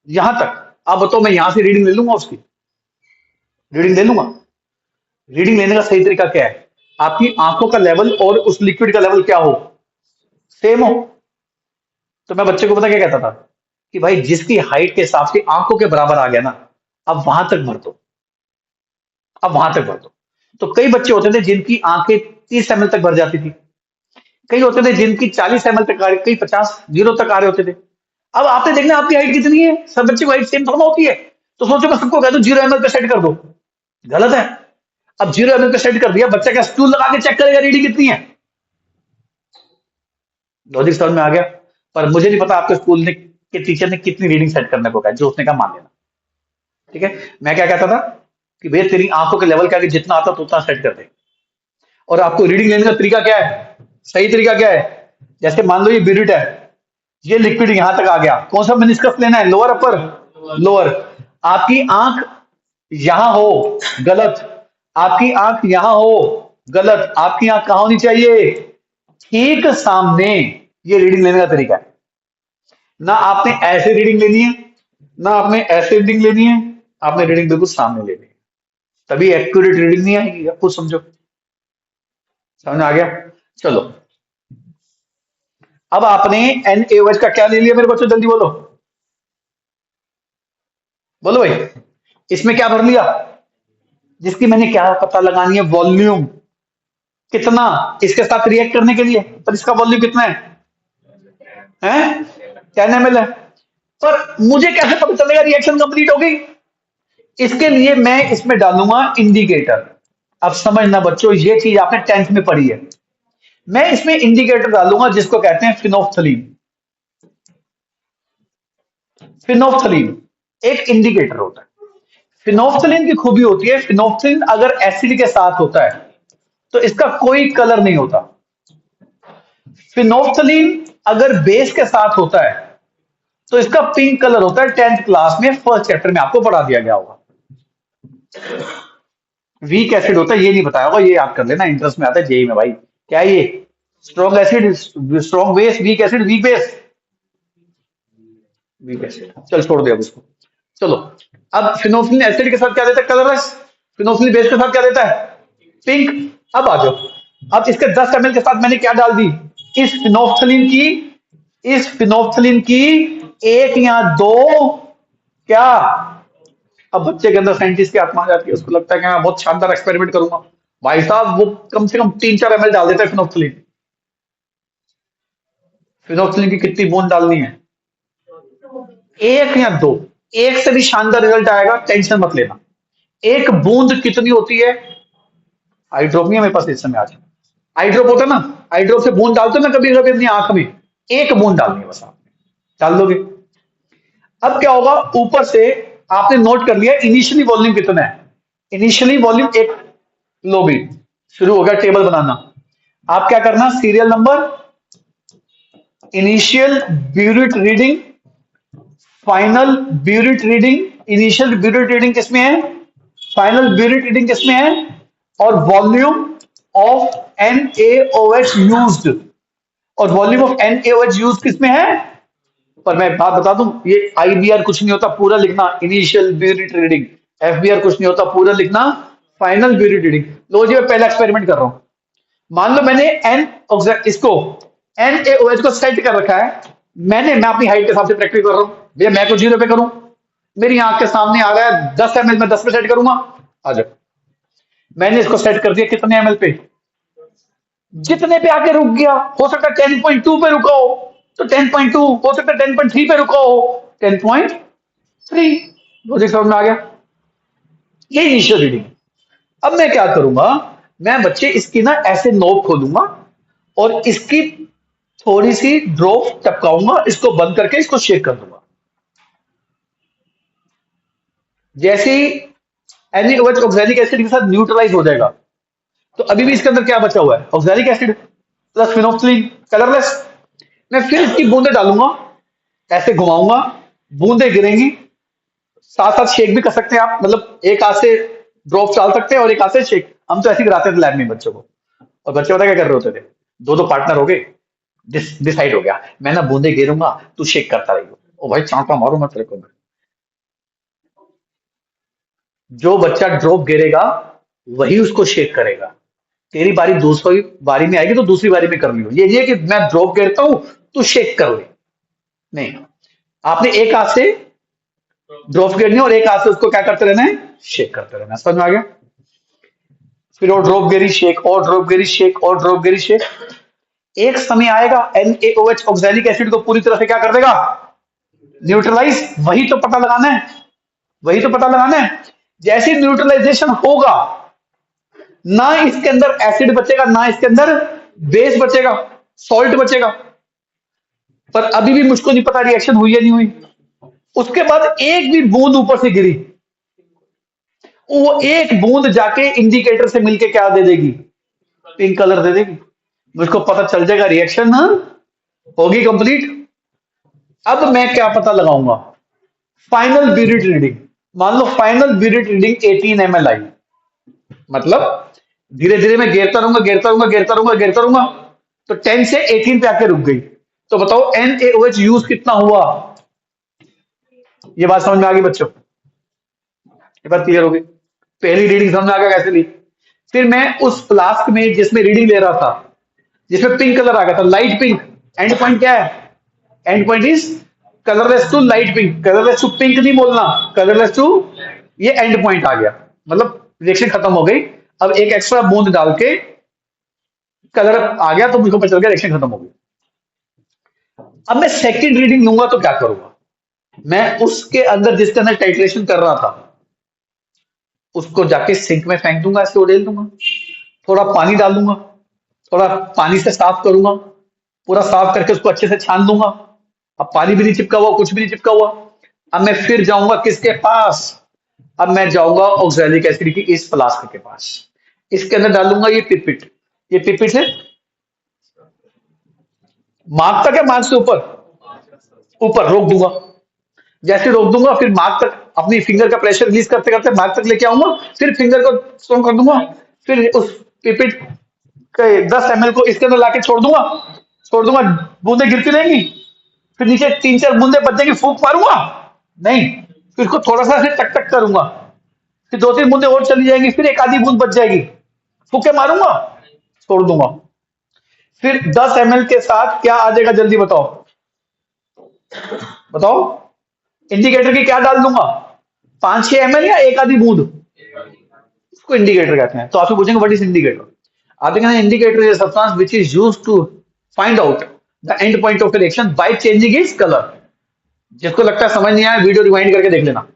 यहां तक, आप बताओ मैं यहां से रीडिंग ले लूंगा, उसकी रीडिंग ले लूंगा। रीडिंग लेने का सही तरीका क्या है, आपकी आंखों का लेवल और उस लिक्विड का लेवल क्या हो, सेम हो। तो मैं बच्चे को पता क्या कहता था, कि भाई जिसकी हाइट के हिसाब से आंखों के बराबर आ गया ना, अब वहां तक भर दो, अब वहां तक भर दो। तो कई बच्चे होते थे जिनकी आंखें 30 ml तक भर जाती थी, कई होते थे जिनकी 40 ml तक आ रही, कई 50, 0 तक आ रहे होते थे। अब आपने देखना आपकी हाइट कितनी है, सब बच्चे को हाइट सेम थोड़ा होती है। तो सोचो मैं सबको कह दूं 0 ml पे सेट कर दो, गलत है। अब 0 ml पे सेट कर दिया, बच्चा क्या स्टूल लगा के चेक करेगा रीडिंग कितनी है, लॉजिक समझ में आ गया। पर मुझे नहीं पता आपके स्कूल ने के टीचर ने कितनी रीडिंग सेट करने को कहा, जो उसने कहा मान लेना, ठीक है। मैं क्या कहता था, कि भैया तेरी आंखों के लेवल क्या, कि जितना आता तो उतना सेट कर दे। और आपको रीडिंग लेने का तरीका क्या है, सही तरीका क्या है, जैसे मान लो ये बिरिट है, ये लिक्विड यहां तक आ गया, कौन सा मेनिस्कस लेना है, लोअर अपर, लोअर। आपकी आंख यहां हो, गलत। आपकी आंख यहां हो, गलत। आपकी आंख कहां होनी चाहिए, ठीक सामने। ये रीडिंग लेने का तरीका है। ना आपने ऐसे रीडिंग लेनी है, ना आपने ऐसे रीडिंग लेनी है, आपने रीडिंग बिल्कुल सामने लेनी है, तभी एक्यूरेट रीडिंग नहीं आएगी। आप खुद समझो, समझ आ गया। चलो, अब आपने NaOH का क्या ले लिया मेरे बच्चों, जल्दी बोलो, बोलो भाई, इसमें क्या भर लिया, जिसकी मैंने क्या पता लगानी है, वॉल्यूम कितना, इसके साथ रिएक्ट करने के लिए, पर इसका वॉल्यूम कितना है 10 ml है। पर मुझे कैसे पता चलेगा रिएक्शन कंप्लीट हो गई, इसके लिए मैं इसमें डालूंगा इंडिकेटर। अब समझना बच्चों, ये चीज आपने 10th में पढ़ी है। मैं इसमें इंडिकेटर डालूंगा जिसको कहते हैं फिनोफ्थलीन। फिनोफ्थलीन एक इंडिकेटर होता है। फिनोफ्थलीन की खूबी होती है, फिनोफ्थलीन अगर एसिड के साथ होता है तो इसका कोई कलर नहीं होता। फिनोफ्थलीन अगर बेस के साथ होता है तो इसका पिंक कलर होता है। 10th क्लास में फर्स्ट चैप्टर में आपको पढ़ा दिया गया होगा। वीक एसिड होता है, ये नहीं बताया होगा, ये याद कर लेना, इंटरेस्ट में आता है जेई में भाई। क्या है ये, strong acid, strong base, weak acid, weak base, weak acid. चल छोड़ दे अब इसको। चलो, अब फिनोफ्थलीन एसिड के साथ क्या देता है, कलरलेस। फिनोफ्थलीन बेस के साथ क्या देता है, पिंक। अब आ जाओ, अब इसके 10 ml के साथ मैंने क्या डाल दी, इस फिनोफ्थलीन की, इस फिनोफ्थलीन की एक या दो, क्या। अब बच्चे के अंदर साइंटिस्ट की आत्मा आ जाती है, उसको लगता है कि मैं बहुत शानदार एक्सपेरिमेंट करूंगा। भाई साहब वो कम से कम 3-4 ml डाल देता है फिनोफ्थलीन। फिनोफ्थलीन की कितनी बूंद डालनी है, एक या दो। एक से भी शानदार रिजल्ट आएगा, टेंशन मत लेना। एक बूंद कितनी होती है, आई ड्रॉप नहीं है मेरे पास इस समय आज। आई ड्रॉप होता ना, आई ड्रॉप से बूंद डालते ना कभी कभी अपनी आंख में, एक बूंद डालनी है बस, आपने डाल दोगे। अब क्या होगा, ऊपर से आपने नोट कर लिया इनिशियली वॉल्यूम कितना है, इनिशियली वॉल्यूम एक लोगे, शुरू हो गया टेबल बनाना। आप क्या करना, serial number, initial burette reading, final burette reading, initial burette reading किसमें है, फाइनल ब्यूरिट रीडिंग किसमें है, और वॉल्यूम ऑफ NaOH यूज्ड, और वॉल्यूम ऑफ NaOH यूज किसमें है। पर मैं बात बता दूं, ये IBR कुछ नहीं होता, पूरा लिखना इनिशियल ब्यूरिट रीडिंग, FBR कुछ नहीं होता, पूरा लिखना फाइनल ब्यूरिट रीडिंग। लो जी, मैं पहला एक्सपेरिमेंट कर रहा हूं। मान लो मैंने इसको NaOH को सेट कर रखा है, मैं अपनी हाइट के हिसाब से प्रैक्टिस कर रहा हूं, भैया मैं को 0 पे करूं, मेरी आंख के सामने आ रहा है 10 ml में 10 पे सेट करूंगा, आ जाओ। मैंने इसको सेट कर दिया कितने ml पे, जितने पे आके रुक गया, हो सकता है 10.2 पे रुका हो तो 10.2, हो सकता है 10.3 पे रुका हो 10.3। लॉजिक समझ में आ गया, ये इनिशियल रीडिंग। अब मैं क्या करूंगा, मैं बच्चे इसकी ना ऐसे नोब खोलूंगा और इसकी थोड़ी सी ड्रॉप टपकाऊंगा, इसको बंद करके इसको शेक कर दूंगा। जैसे ही NaOH ऑक्सैलिक एसिड के साथ न्यूट्रलाइज हो जाएगा, तो अभी भी इसके अंदर क्या बचा हुआ है, ऑक्सैलिक एसिड प्लस फिनोक्सिलीन, कलरलेस। मैं फिर इसकी बूंदे डालूंगा, ऐसे घुमाऊंगा, बूंदे गिरेंगी, साथ साथ शेक भी कर सकते हैं आप, मतलब एक हाथ से ड्रॉप डाल सकते हैं और एक हाथ से शेक। हम तो ऐसे ही कराते थे लैब में बच्चों को, और बच्चे पता क्या कर रहे होते थे, दो दो पार्टनर हो गए, डिसाइड हो गया मैं ना बूंदे गिरूंगा, तू शेक करता रहियो। ओ भाई चांटा मारूंगा तेरे को मैं। जो बच्चा ड्रॉप गिरेगा वही उसको शेक करेगा। तेरी बारी दूसरी बारी में आएगी तो दूसरी बारी में कर लियो, ये नहीं है कि मैं ड्रॉप गिरता हूं तू शेक कर ले, नहीं। आपने एक हाथ से ड्रॉप गिरनी है और एक हाथ से उसको क्या करते रहना है, शेक करते रहना है। समझ में आ गया। फिर और ड्रॉप गिरी शेक, और ड्रॉप गिरी शेक, और ड्रॉप गिरी शेक। एक समय आएगा NaOH ऑक्सैलिक एसिड को पूरी तरह से क्या कर देगा, न्यूट्रलाइज। वही तो पता लगाना है, वही तो पता लगाना है। जैसे न्यूट्रलाइजेशन होगा, ना इसके अंदर एसिड बचेगा, ना इसके अंदर बेस बचेगा, सॉल्ट बचेगा। पर अभी भी मुझको नहीं पता रिएक्शन हुई या नहीं हुई। उसके बाद एक भी बूंद ऊपर से गिरी, वो एक बूंद जाके इंडिकेटर से मिलके क्या दे देगी, पिंक कलर दे देगी। मुझको पता चल जाएगा रिएक्शन होगी कंप्लीट। अब मैं क्या पता लगाऊंगा, फाइनल ब्यूरिट रीडिंग। मान लो फाइनल ब्यूरिट रीडिंग 18 ml आई, मतलब धीरे धीरे मैं गिरता रहूंगा, गिरता रहूंगा, गिरता रहूंगा, गिरता रहूंगा, तो 10 से 18 पे आके रुक गई। तो बताओ NaOH यूज कितना हुआ। ये बात समझ में आ गई बच्चों, ये बात क्लियर हो गई। पहली रीडिंग समझ में आ गया कैसे ली। फिर मैं उस फ्लास्क में जिसमें रीडिंग ले रहा था, जिसमें पिंक कलर आ गया था, लाइट पिंक, एंड पॉइंट क्या है, end point is colourless to light pink. Colourless to pink नहीं बोलना, कलरलेस टू, ये एंड पॉइंट आ गया, मतलब रिएक्शन खत्म हो गई। अब एक एक्स्ट्रा बूंद डाल के कलर आ गया तो मुझको पता चल गया रिएक्शन खत्म हो गई। अब मैं सेकंड रीडिंग लूंगा तो क्या करूंगा, मैं उसके अंदर जिसके अंदर टाइट्रेशन कर रहा था उसको जाके सिंक में फेंक दूंगा, ऐसे उड़ेल दूंगा, थोड़ा पानी डाल दूंगा, थोड़ा पानी से साफ करूंगा, पूरा साफ करके उसको अच्छे से छान दूंगा। अब पानी भी नहीं चिपका हुआ, कुछ भी नहीं चिपका हुआ। अब मैं फिर जाऊंगा किसके पास, अब मैं जाऊंगा ऑक्सैलिक एसिड की इस फ्लास्क के पास, इसके अंदर डालूंगा ये पिपिट, ये पिपिट से मार्क तक है, मार्क से ऊपर, ऊपर रोक दूंगा। जैसे रोक दूंगा फिर मार्क तक अपनी फिंगर का प्रेशर रिलीज करते करते मार्क तक लेके आऊंगा, फिर फिंगर को स्ट्रॉन्ग कर दूंगा, फिर उस पिपिट के 10 ml को इसके अंदर लाके छोड़ दूंगा, बूंदे गिरती रहेंगी, फिर नीचे 3-4 बूंदे बच जाएंगी, फूंक मारूंगा नहीं, फिर उसको थोड़ा सा फिर टक टक करूंगा, फिर 2-3 बूंदे और चली जाएंगी, फिर एक आधी बूंद बच जाएगी, फूके मारूंगा, छोड़ दूंगा। फिर 10 ml के साथ क्या आ जाएगा जल्दी बताओ, बताओ। इंडिकेटर की क्या डाल दूंगा, 5-6 ml या एक आधी बूंद, उसको इंडिकेटर कहते हैं। तो आपसे पूछेंगे व्हाट इज इंडिकेटर, आप देखेंगे indicator is substance which is used to find out the end point of reaction by changing its colour. जिसको लगता है समझ नहीं आया वीडियो रिवाइंड करके देख लेना।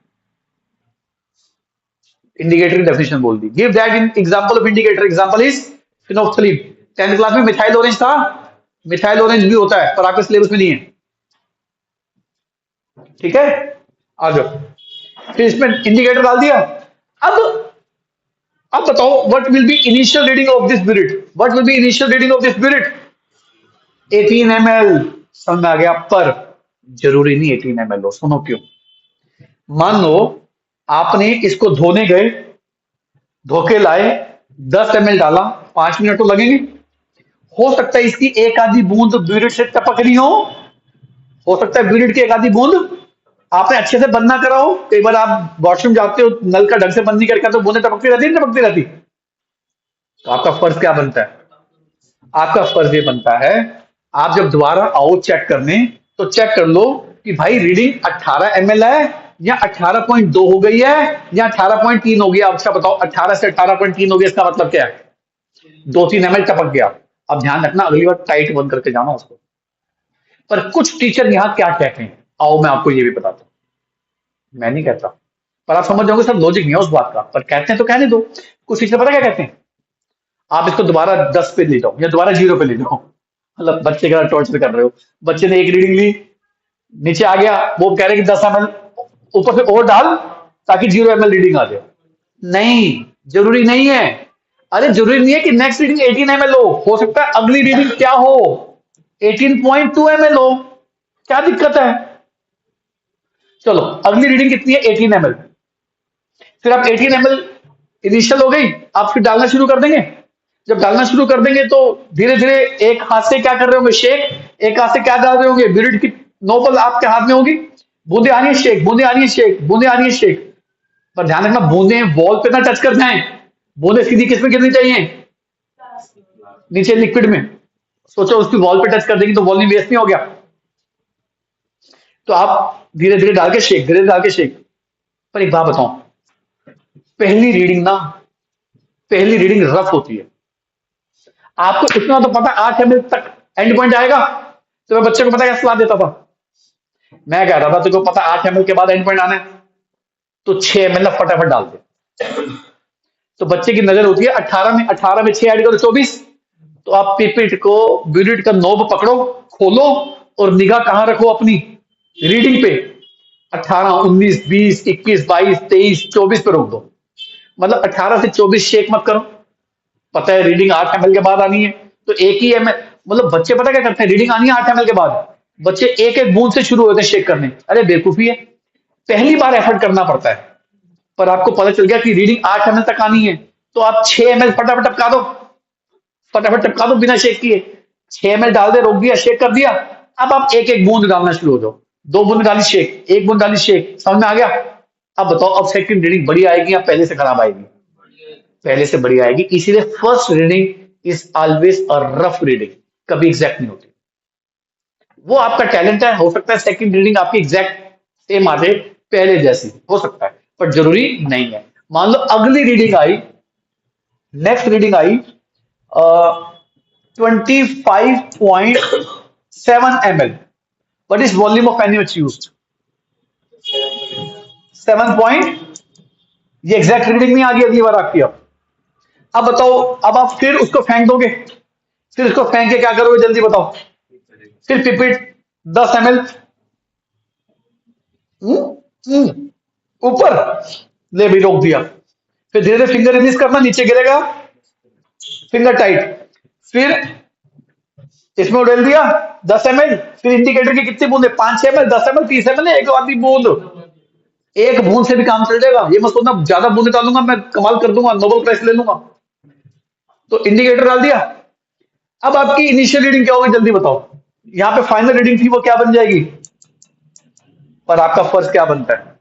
इंडिकेटर की डेफिनेशन बोल दी। Give that in example of indicator, example is phenolphthalein. 10th class में मिथाइल ऑरेंज था, मिथाइल ऑरेंज भी होता है पर आपके सिलेबस में नहीं है, ठीक है। आ जाओ, फिर इसमें इंडिकेटर डाल दिया। अब अब बताओ what will be initial reading of this burette, what will be initial reading of this burette? 18 ml। समझ में आ गया? पर जरूरी नहीं 18 ml हो, सुनो क्यों। मान लो आपने इसको धोने गए, धोके लाए, 10 ml डाला, 5 मिनट तो लगेंगे। हो सकता है इसकी एक आधी बूंद ब्यूरिट से टपक रही हो सकता है ब्यूरिट की एक आधी बूंद आपने अच्छे से बंद ना करा हो। कई बार आप वॉशरूम जाते हो, नल का ढंग से बंद नहीं करके तो बूंदें टपकती रहती है, टपकती रहती। तो आपका फर्ज क्या बनता है? आपका फर्ज ये बनता है, आप जब दोबारा आओ चेक करने तो चेक कर लो कि भाई रीडिंग 18 ml है या 18.2 हो गई है या 18.3 हो गया। अच्छा बताओ, 18 से 18.3 हो गया, इसका मतलब क्या है? 2-3 ml टपक गया। अब ध्यान रखना, अगली बार टाइट बंद करके जाना उसको। पर कुछ टीचर यहां क्या कहते हैं, आओ मैं आपको ये भी बताता हूं। मैं नहीं कहता, पर आप समझ जाओगे, सब लॉजिक नहीं है उस बात का, पर कहते हैं तो कहने दो। कुछ टीचर पता क्या कहते हैं, आप इसको दोबारा 10 पे ले जाओ या दोबारा 0 पे ले जाओ। मतलब बच्चे का टॉर्चर कर रहे हो। बच्चे ने एक रीडिंग ली, नीचे आ गया, वो कह रहे कि 10 ml ऊपर से और डाल ताकि 0 ml रीडिंग आ जाए। नहीं, जरूरी नहीं है। अरे जरूरी नहीं है कि नेक्स्ट रीडिंग 18 ml हो सकता है अगली रीडिंग क्या हो, 18.2 ml हो। क्या दिक्कत है? चलो अगली रीडिंग कितनी है? 18 ml। फिर आप 18 ml इनिशियल हो गई, आप फिर डालना शुरू कर देंगे। जब डालना शुरू कर देंगे तो धीरे धीरे एक हाथ से क्या कर रहे होंगे, शेक, एक हाथ से क्या डाल रहे होंगे, ब्यूरिट की नोबल आपके हाथ में होगी, बूंदे आ रही है शेक, बूंदे आ रही है शेक, बूंदे आ रही है शेक। पर ध्यान रखना, बूंदे वॉल पे ना टच कर जाएं, बूंदे सीधी किस में गिरनी चाहिए? नीचे लिक्विड में। सोचो उसकी वॉल पे टच कर देंगी तो वॉल्यूम वेस्ट नहीं हो गया। तो आप धीरे धीरे डाल के शेक, धीरे धीरे डाल के शेक। पर एक बात बताऊं, पहली रीडिंग ना, पहली रीडिंग रफ होती है। आपको इतना तो पता 8 ml तक एंड पॉइंट आएगा। तो मैं बच्चे को पता क्या सलाह देता था, मैं कह रहा था तुझको पता 8 ml के बाद एंड पॉइंट आना है तो 6 ml फटाफट डाल दे। तो बच्चे की नजर होती है 18 में, 18 में 6 ऐड करो 24। तो आप पिपेट को, ब्यूरिट का नोब पकड़ो, खोलो और निगाह कहां रखो? अपनी रीडिंग पे। 18, 19, 20, 21, 22, 23, 24 पे रोक दो। मतलब 18 से 24 शेक मत करो। पता है रीडिंग 8 ml के बाद आनी है तो एक ही ml, मतलब बच्चे पता क्या करते हैं, रीडिंग आनी है 8 ml के बाद, बच्चे एक एक बूंद से शुरू होते हैं शेक करने। अरे बेवकूफी है, पहली बार एफर्ट करना पड़ता है। पर आपको पता चल गया कि रीडिंग 8 ml तक आनी है तो आप 6 ml फटाफट टपका दो, फटाफट टपका दो बिना शेक किए। 6 ml डाल दे, रोक दिया, शेक कर दिया। अब आप एक एक बूंद डालना शुरू हो जाओ। 2 बूंद डाली शेक, 1 बूंद डाली शेक, समझ में आ गया? अब बताओ, अब सेकंड रीडिंग बड़ी आएगी या पहले से खराब आएगी? पहले से बड़ी आएगी। इसीलिए first reading is always a rough reading, कभी एग्जैक्ट नहीं होती। वो आपका टैलेंट है, हो सकता है सेकंड रीडिंग आपकी एग्जैक्ट सेम आ जाए पहले जैसी, हो सकता है, पर जरूरी नहीं है। मान लो अगली reading I, next reading I 25.7 ml। What is volume of NaOH used? 7 point. ये एग्जैक्ट रीडिंग नहीं आ गई अगली बार आपकी। अब बताओ, अब आप फिर उसको फेंक दोगे, फिर उसको फेंक के क्या करोगे जल्दी बताओ? फिर पिपिट 10 ml ऊपर ले भी, रोक दिया। फिर धीरे धीरे फिंगर रिलीज करना, नीचे गिरेगा, फिंगर टाइट। फिर इसमें उड़ेल दिया 10 ml। फिर इंडिकेटर की कितनी बूंदे? 5-6 ml, 10 ml, 30 ml, एक आधी बूंद। एक बूंद से भी काम चल जाएगा। ये मत सोचना ज्यादा बूंदे डालूंगा मैं कमाल कर दूंगा, नोबेल प्राइज ले लूंगा। तो इंडिकेटर डाल दिया। अब आपकी इनिशियल रीडिंग क्या होगी जल्दी बताओ? यहां पे फाइनल रीडिंग थी, वो क्या बन जाएगी? पर आपका फर्ज क्या बनता है?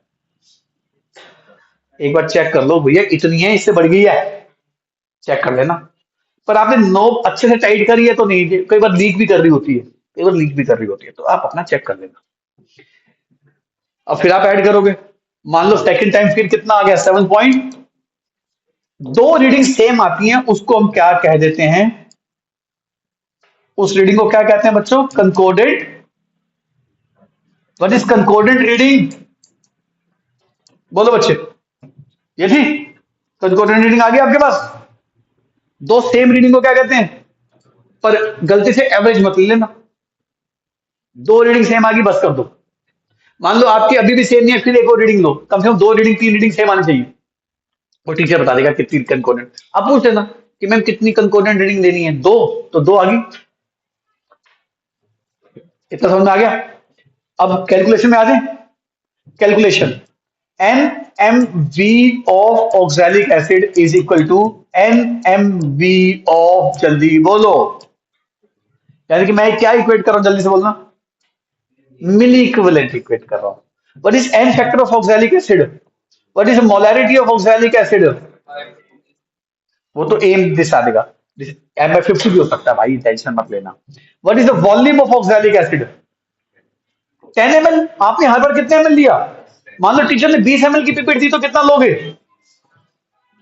एक बार चेक कर लो भैया, इतनी है, इससे बढ़ गई है, चेक कर लेना। पर आपने नोब अच्छे से टाइट करी है तो नहीं, कई बार लीक भी कर रही होती है, कई बार लीक भी कर रही होती है, तो आप अपना चेक कर लेना। अब फिर आप ऐड करोगे, मान लो सेकंड टाइम फिर कितना आ गया? 7 पॉइंट। 2 रीडिंग सेम आती हैं, उसको हम क्या कह देते हैं? उस रीडिंग को क्या कहते हैं बच्चों? Concordant. What is concordant reading? बोलो बच्चे, ये थी कंकॉर्डेंट रीडिंग आ गई आपके पास। दो सेम रीडिंग को क्या कहते हैं, पर गलती से एवरेज मत ले लेना। दो रीडिंग सेम आ गई, बस कर दो। मान लो आपकी अभी भी सेम नहीं है, फिर एक और रीडिंग लो, कम से कम दो रीडिंग तीन रीडिंग सेम आनी चाहिए। वो टीचर बता देगा कितनी कंकॉर्डेंट। आप पूछ लेना कि मैम कितनी कंकॉर्डेंट रीडिंग लेनी है, दो, तो दो आ गई। इतना समझ में आ गया। अब कैलकुलेशन में आ जाए। Calculation, n m v of oxalic acid is equal to n m v of, जल्दी बोलो, यानी कि मैं क्या इक्वेट कर रहा हूं, जल्दी से बोलना, मिली इक्विवेलेंट इक्वेट कर रहा हूं। What is an factor of oxalic acid, what is molarity of oxalic acid, वो तो एम दिशा देगा, एम बाई 50 भी हो सकता है भाई, टेंशन मत लेना। What is the volume of oxalic acid, 10 ml। आपने हर बार कितने ml लिया, मान लो टीचर ने 20 ml की पिपेट दी तो कितना लोगे,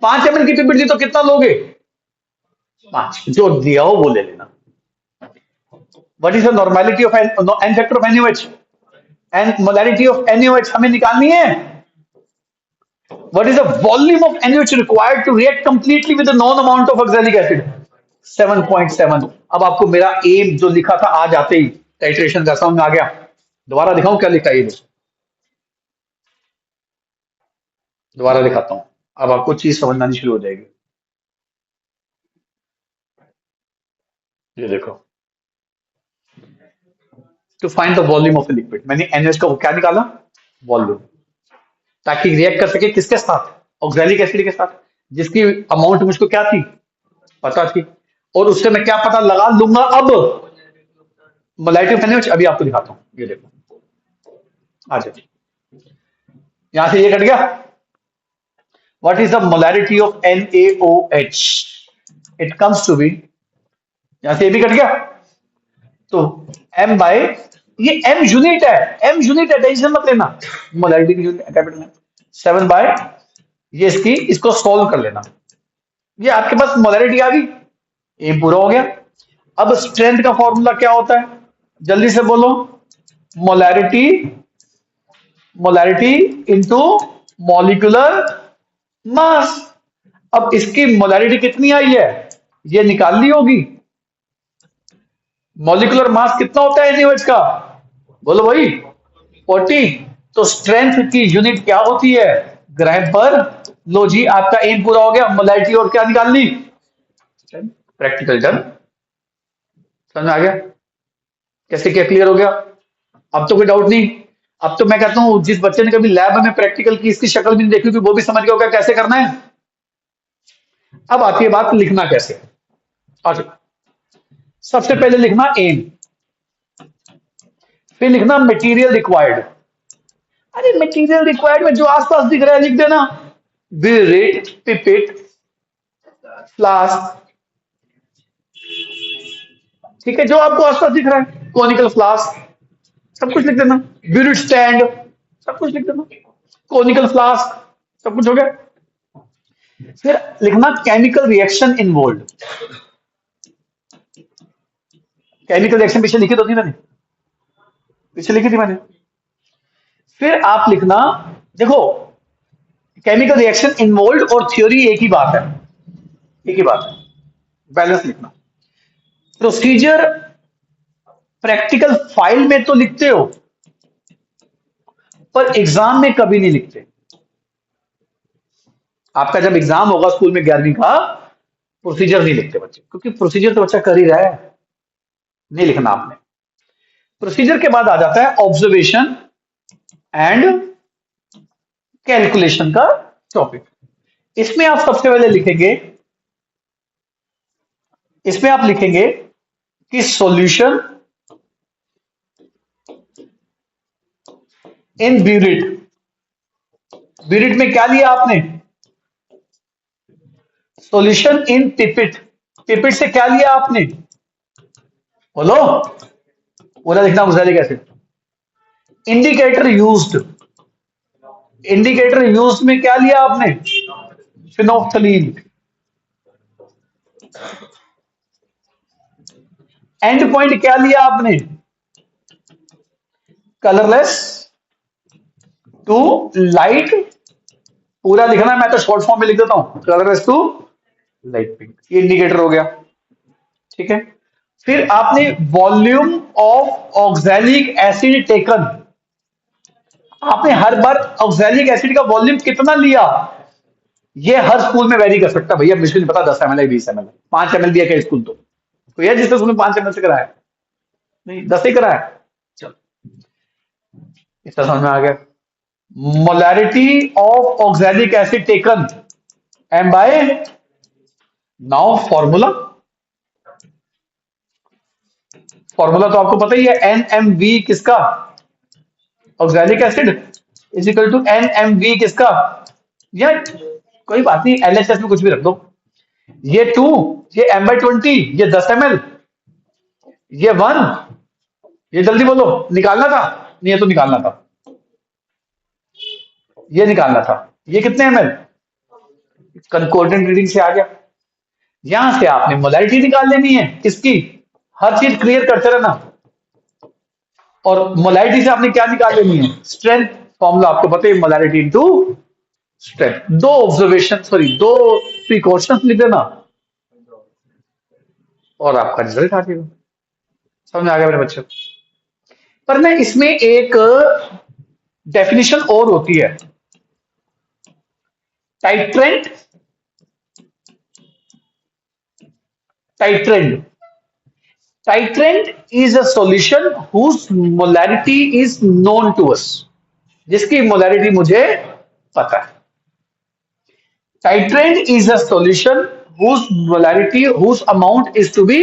5 ml की पिपेट दी तो कितना लोगे, 5, जो दिया हो वो ले लेना। What is the normality of n factor of NaOH, and molarity of NaOH हमें निकालनी है। What is the volume of NaOH required to react completely with the known amount of oxalic acid? 7.7। अब आपको मेरा एम जो लिखा था आ जाते ही टाइट्रेशन का समझ में आ गया। दोबारा दिखाऊं क्या लिखा है ये, दोबारा दिखाता हूं, अब आपको चीज समझ में आनी शुरू हो जाएगी। ये देखो, to find the volume of a liquid, मैंने NaOH का क्या निकाला, वॉल्यूम, ताकि रिएक्ट कर सके किसके साथ, ऑक्सैलिक एसिड के साथ, जिसकी अमाउंट मुझको क्या थी, पता थी, और उससे मैं क्या पता लगा लूंगा। अब मोलैरिटी ऑफ NaOH अभी आपको दिखाता हूं, ये देखो, आ जाए, यहां से ये कट गया। What is the molarity of NaOH, it comes to be, यहां से ये भी कट गया, तो m बाय, ये m यूनिट है, m यूनिट है, टेंशन मत लेना, मोलैरिटी की यूनिट कैपिटल है, 7 बाय, ये इसकी, इसको सॉल्व कर लेना, ये आपके पास मोलैरिटी आ गई, ये पूरा हो गया। अब स्ट्रेंथ का फॉर्मूला क्या होता है, जल्दी से बोलो, मोलैरिटी, मोलैरिटी इंटू मॉलिक्यूलर मास। अब इसकी मोलैरिटी कितनी आई है, ये निकाल ली होगी। मॉलिक्यूलर मास कितना होता है NaOH का, बोलो भाई, 40। तो स्ट्रेंथ की यूनिट क्या होती है, ग्राम पर। लो जी, आपका एम पूरा हो गया, मोलैरिटी और क्या निकाल ली, प्रैक्टिकल डन। समझ में आ गया कैसे, क्या क्लियर हो गया, अब तो कोई डाउट नहीं। अब तो मैं कहता हूं जिस बच्चे ने कभी लैब में प्रैक्टिकल की इसकी शक्ल भी नहीं देखी थी वो भी समझ गया होगा कैसे करना है। अब आती है बात लिखना कैसे। अच्छा, सबसे पहले लिखना एम, फिर लिखना मटेरियल रिक्वायर्ड। अरे मटेरियल रिक्वायर्ड में जो आसपास दिख रहा है लिख देना, बिरेट, पिपेट, फ्लास्क, ठीक है, जो आपको आसपास दिख रहा है, कोनिकल फ्लास्क, सब कुछ लिख देना, ब्यूरिट स्टैंड, सब कुछ लिख देना, कोनिकल फ्लास्क, सब कुछ हो गया। फिर लिखना chemical reaction involve, chemical reaction पीछे लिखी तो थी मैंने, पीछे लिखी थी मैंने। फिर आप लिखना, देखो केमिकल रिएक्शन इन्वॉल्व और थ्योरी एक ही बात है, एक ही बात है, बैलेंस लिखना। प्रोसीजर प्रैक्टिकल फाइल में तो लिखते हो पर एग्जाम में कभी नहीं लिखते। आपका जब एग्जाम होगा स्कूल में 11वीं का, प्रोसीजर नहीं लिखते बच्चे, क्योंकि प्रोसीजर तो बच्चा कर ही रहा है, नहीं लिखना आपने। प्रोसीजर के बाद आ जाता है ऑब्जर्वेशन एंड कैलकुलेशन का टॉपिक। इसमें आप सबसे पहले लिखेंगे, इसमें आप लिखेंगे कि सॉल्यूशन इन ब्यूरिट, ब्यूरिट में क्या लिया आपने, सॉल्यूशन इन पिपिट, पिपिट से क्या लिया आपने, बोलो, पूरा लिखना oxalic acid. Indicator used, indicator used में क्या लिया आपने, फिनोफ्थलीन। एंड पॉइंट क्या लिया आपने, कलरलेस टू लाइट पूरा लिखना है, मैं तो शॉर्ट फॉर्म में लिख देता हूं, colour is to light pink, ये इंडिकेटर हो गया। ठीक है, फिर आपने volume of oxalic acid taken, आपने हर बार ऑक्सैलिक एसिड का वॉल्यूम कितना लिया, ये हर स्कूल में वेरी कर सकता है भैया, मुझे नहीं पता 10 ml है 20 ml, 5 ml दिया क्या स्कूल, तो यह जिसने स्कूल में 5 ml से कराया, नहीं 10 ही कराया। चलो इसका समझ में आ गया। Molarity of oxalic acid taken M by, now formula, formula तो आपको पता ही है, NMV किसका, oxalic acid is equal to NMV किसका, या कोई बात नहीं LHS में कुछ भी रख दो, ये 2, ये M/20, ये 10 ml, ये 1, ये जल्दी बोलो, निकालना था, नहीं ये तो निकालना था, ये निकालना था, ये कितने ml, कंकोर्डेंट रीडिंग से आ गया। यहां से आपने मोलैरिटी निकाल लेनी है किसकी, हर चीज क्लियर करते रहना, और मोलैरिटी से आपने क्या निकाल लेनी है, स्ट्रेंथ, फॉर्मूला आपको पता है, मोलैरिटी इनटू स्ट्रेंथ। दो ऑब्जर्वेशन, सॉरी दो प्रिकॉशंस लिख देना और आपका रिजल्ट आ जाएगा। समझ में आ गया मेरे बच्चों, पर मैं इसमें एक डेफिनेशन और होती है, titrant, titrant, titrant is a solution whose molarity is known to us, जिसकी मोलैरिटी मुझे पता है। Titrant is a solution whose molarity, whose amount is to be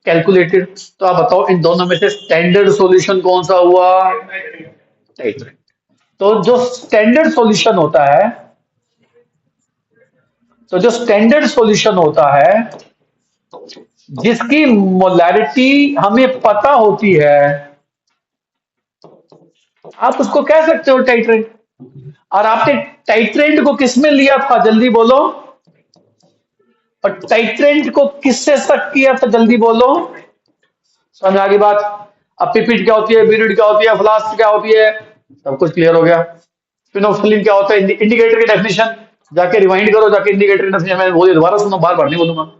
calculated. तो आप बताओ इन दोनों में से स्टैंडर्ड सॉल्यूशन कौन सा हुआ, टाइट्रेंट। तो जो स्टैंडर्ड सॉल्यूशन होता है, तो जो स्टैंडर्ड सॉल्यूशन होता है जिसकी मोलैरिटी हमें पता होती है, आप उसको कह सकते हो टाइट्रेंट। और आपने टाइट्रेंट को किसमें लिया था, जल्दी बोलो, और टाइट्रेंट को किससे शक किया था, जल्दी बोलो। समझ आ गई बात। अब पिपिट क्या होती है, बीरिड क्या होती है, फ्लास्क क्या होती है, सब कुछ क्लियर हो गया। फिनोल्फिन क्या होता है, इंडिकेटर की डेफिनेशन जाके रिवाइंड करो, जाके इंडिकेटर की डेफिनेशन मैं बोलिए, दोबारा सुनो, बार बार नहीं बोलूंगा।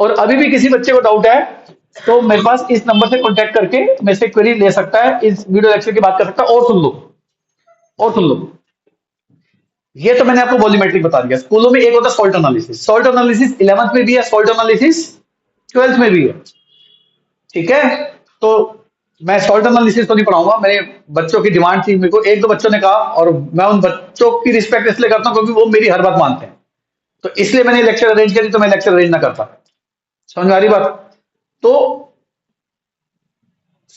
और अभी भी किसी बच्चे को डाउट है तो मेरे पास इस नंबर से कांटेक्ट करके मेरे से क्वेरी ले सकता है, इस वीडियो लेक्चर की बात कर सकता है। और सुन लो, और सुन लो, ये तो मैंने आपको वॉल्यूमेट्रिक बता दिया। स्कूलों में एक होता है salt analysis, salt analysis 11th में भी है, सॉल्ट एनालिसिस 12th में भी है। ठीक है, तो मैं सॉल्ट एनालिसिस तो नहीं पढ़ाऊंगा, मेरे बच्चों की डिमांड थी, मेरे को एक दो बच्चों ने कहा, और मैं उन बच्चों की रिस्पेक्ट इसलिए करता हूं क्योंकि वो मेरी हर बात मानते हैं, तो इसलिए मैंने लेक्चर अरेंज करी, तो मैं लेक्चर अरेंज ना करता। समझ में आ रही बात। तो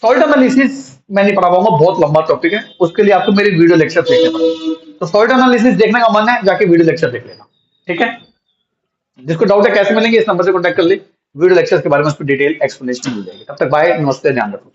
सॉल्ट एनालिसिस मैं नहीं पढ़ा पाऊंगा, बहुत लंबा टॉपिक है, उसके लिए आपको मेरी वीडियो लेक्चर देखने पड़ेगा। तो सॉल्ट एनालिसिस देखने का मन है, जाके वीडियो लेक्चर देख लेना। ठीक है, जिसको डाउट है कैसे मिलेंगे, इस नंबर से कॉन्टैक्ट कर ले, वीडियो लेक्चर के बारे में उसको डिटेल एक्सप्लेनेशन मिल जाएगी। तब तक बाय, नमस्ते, ध्यान रखो।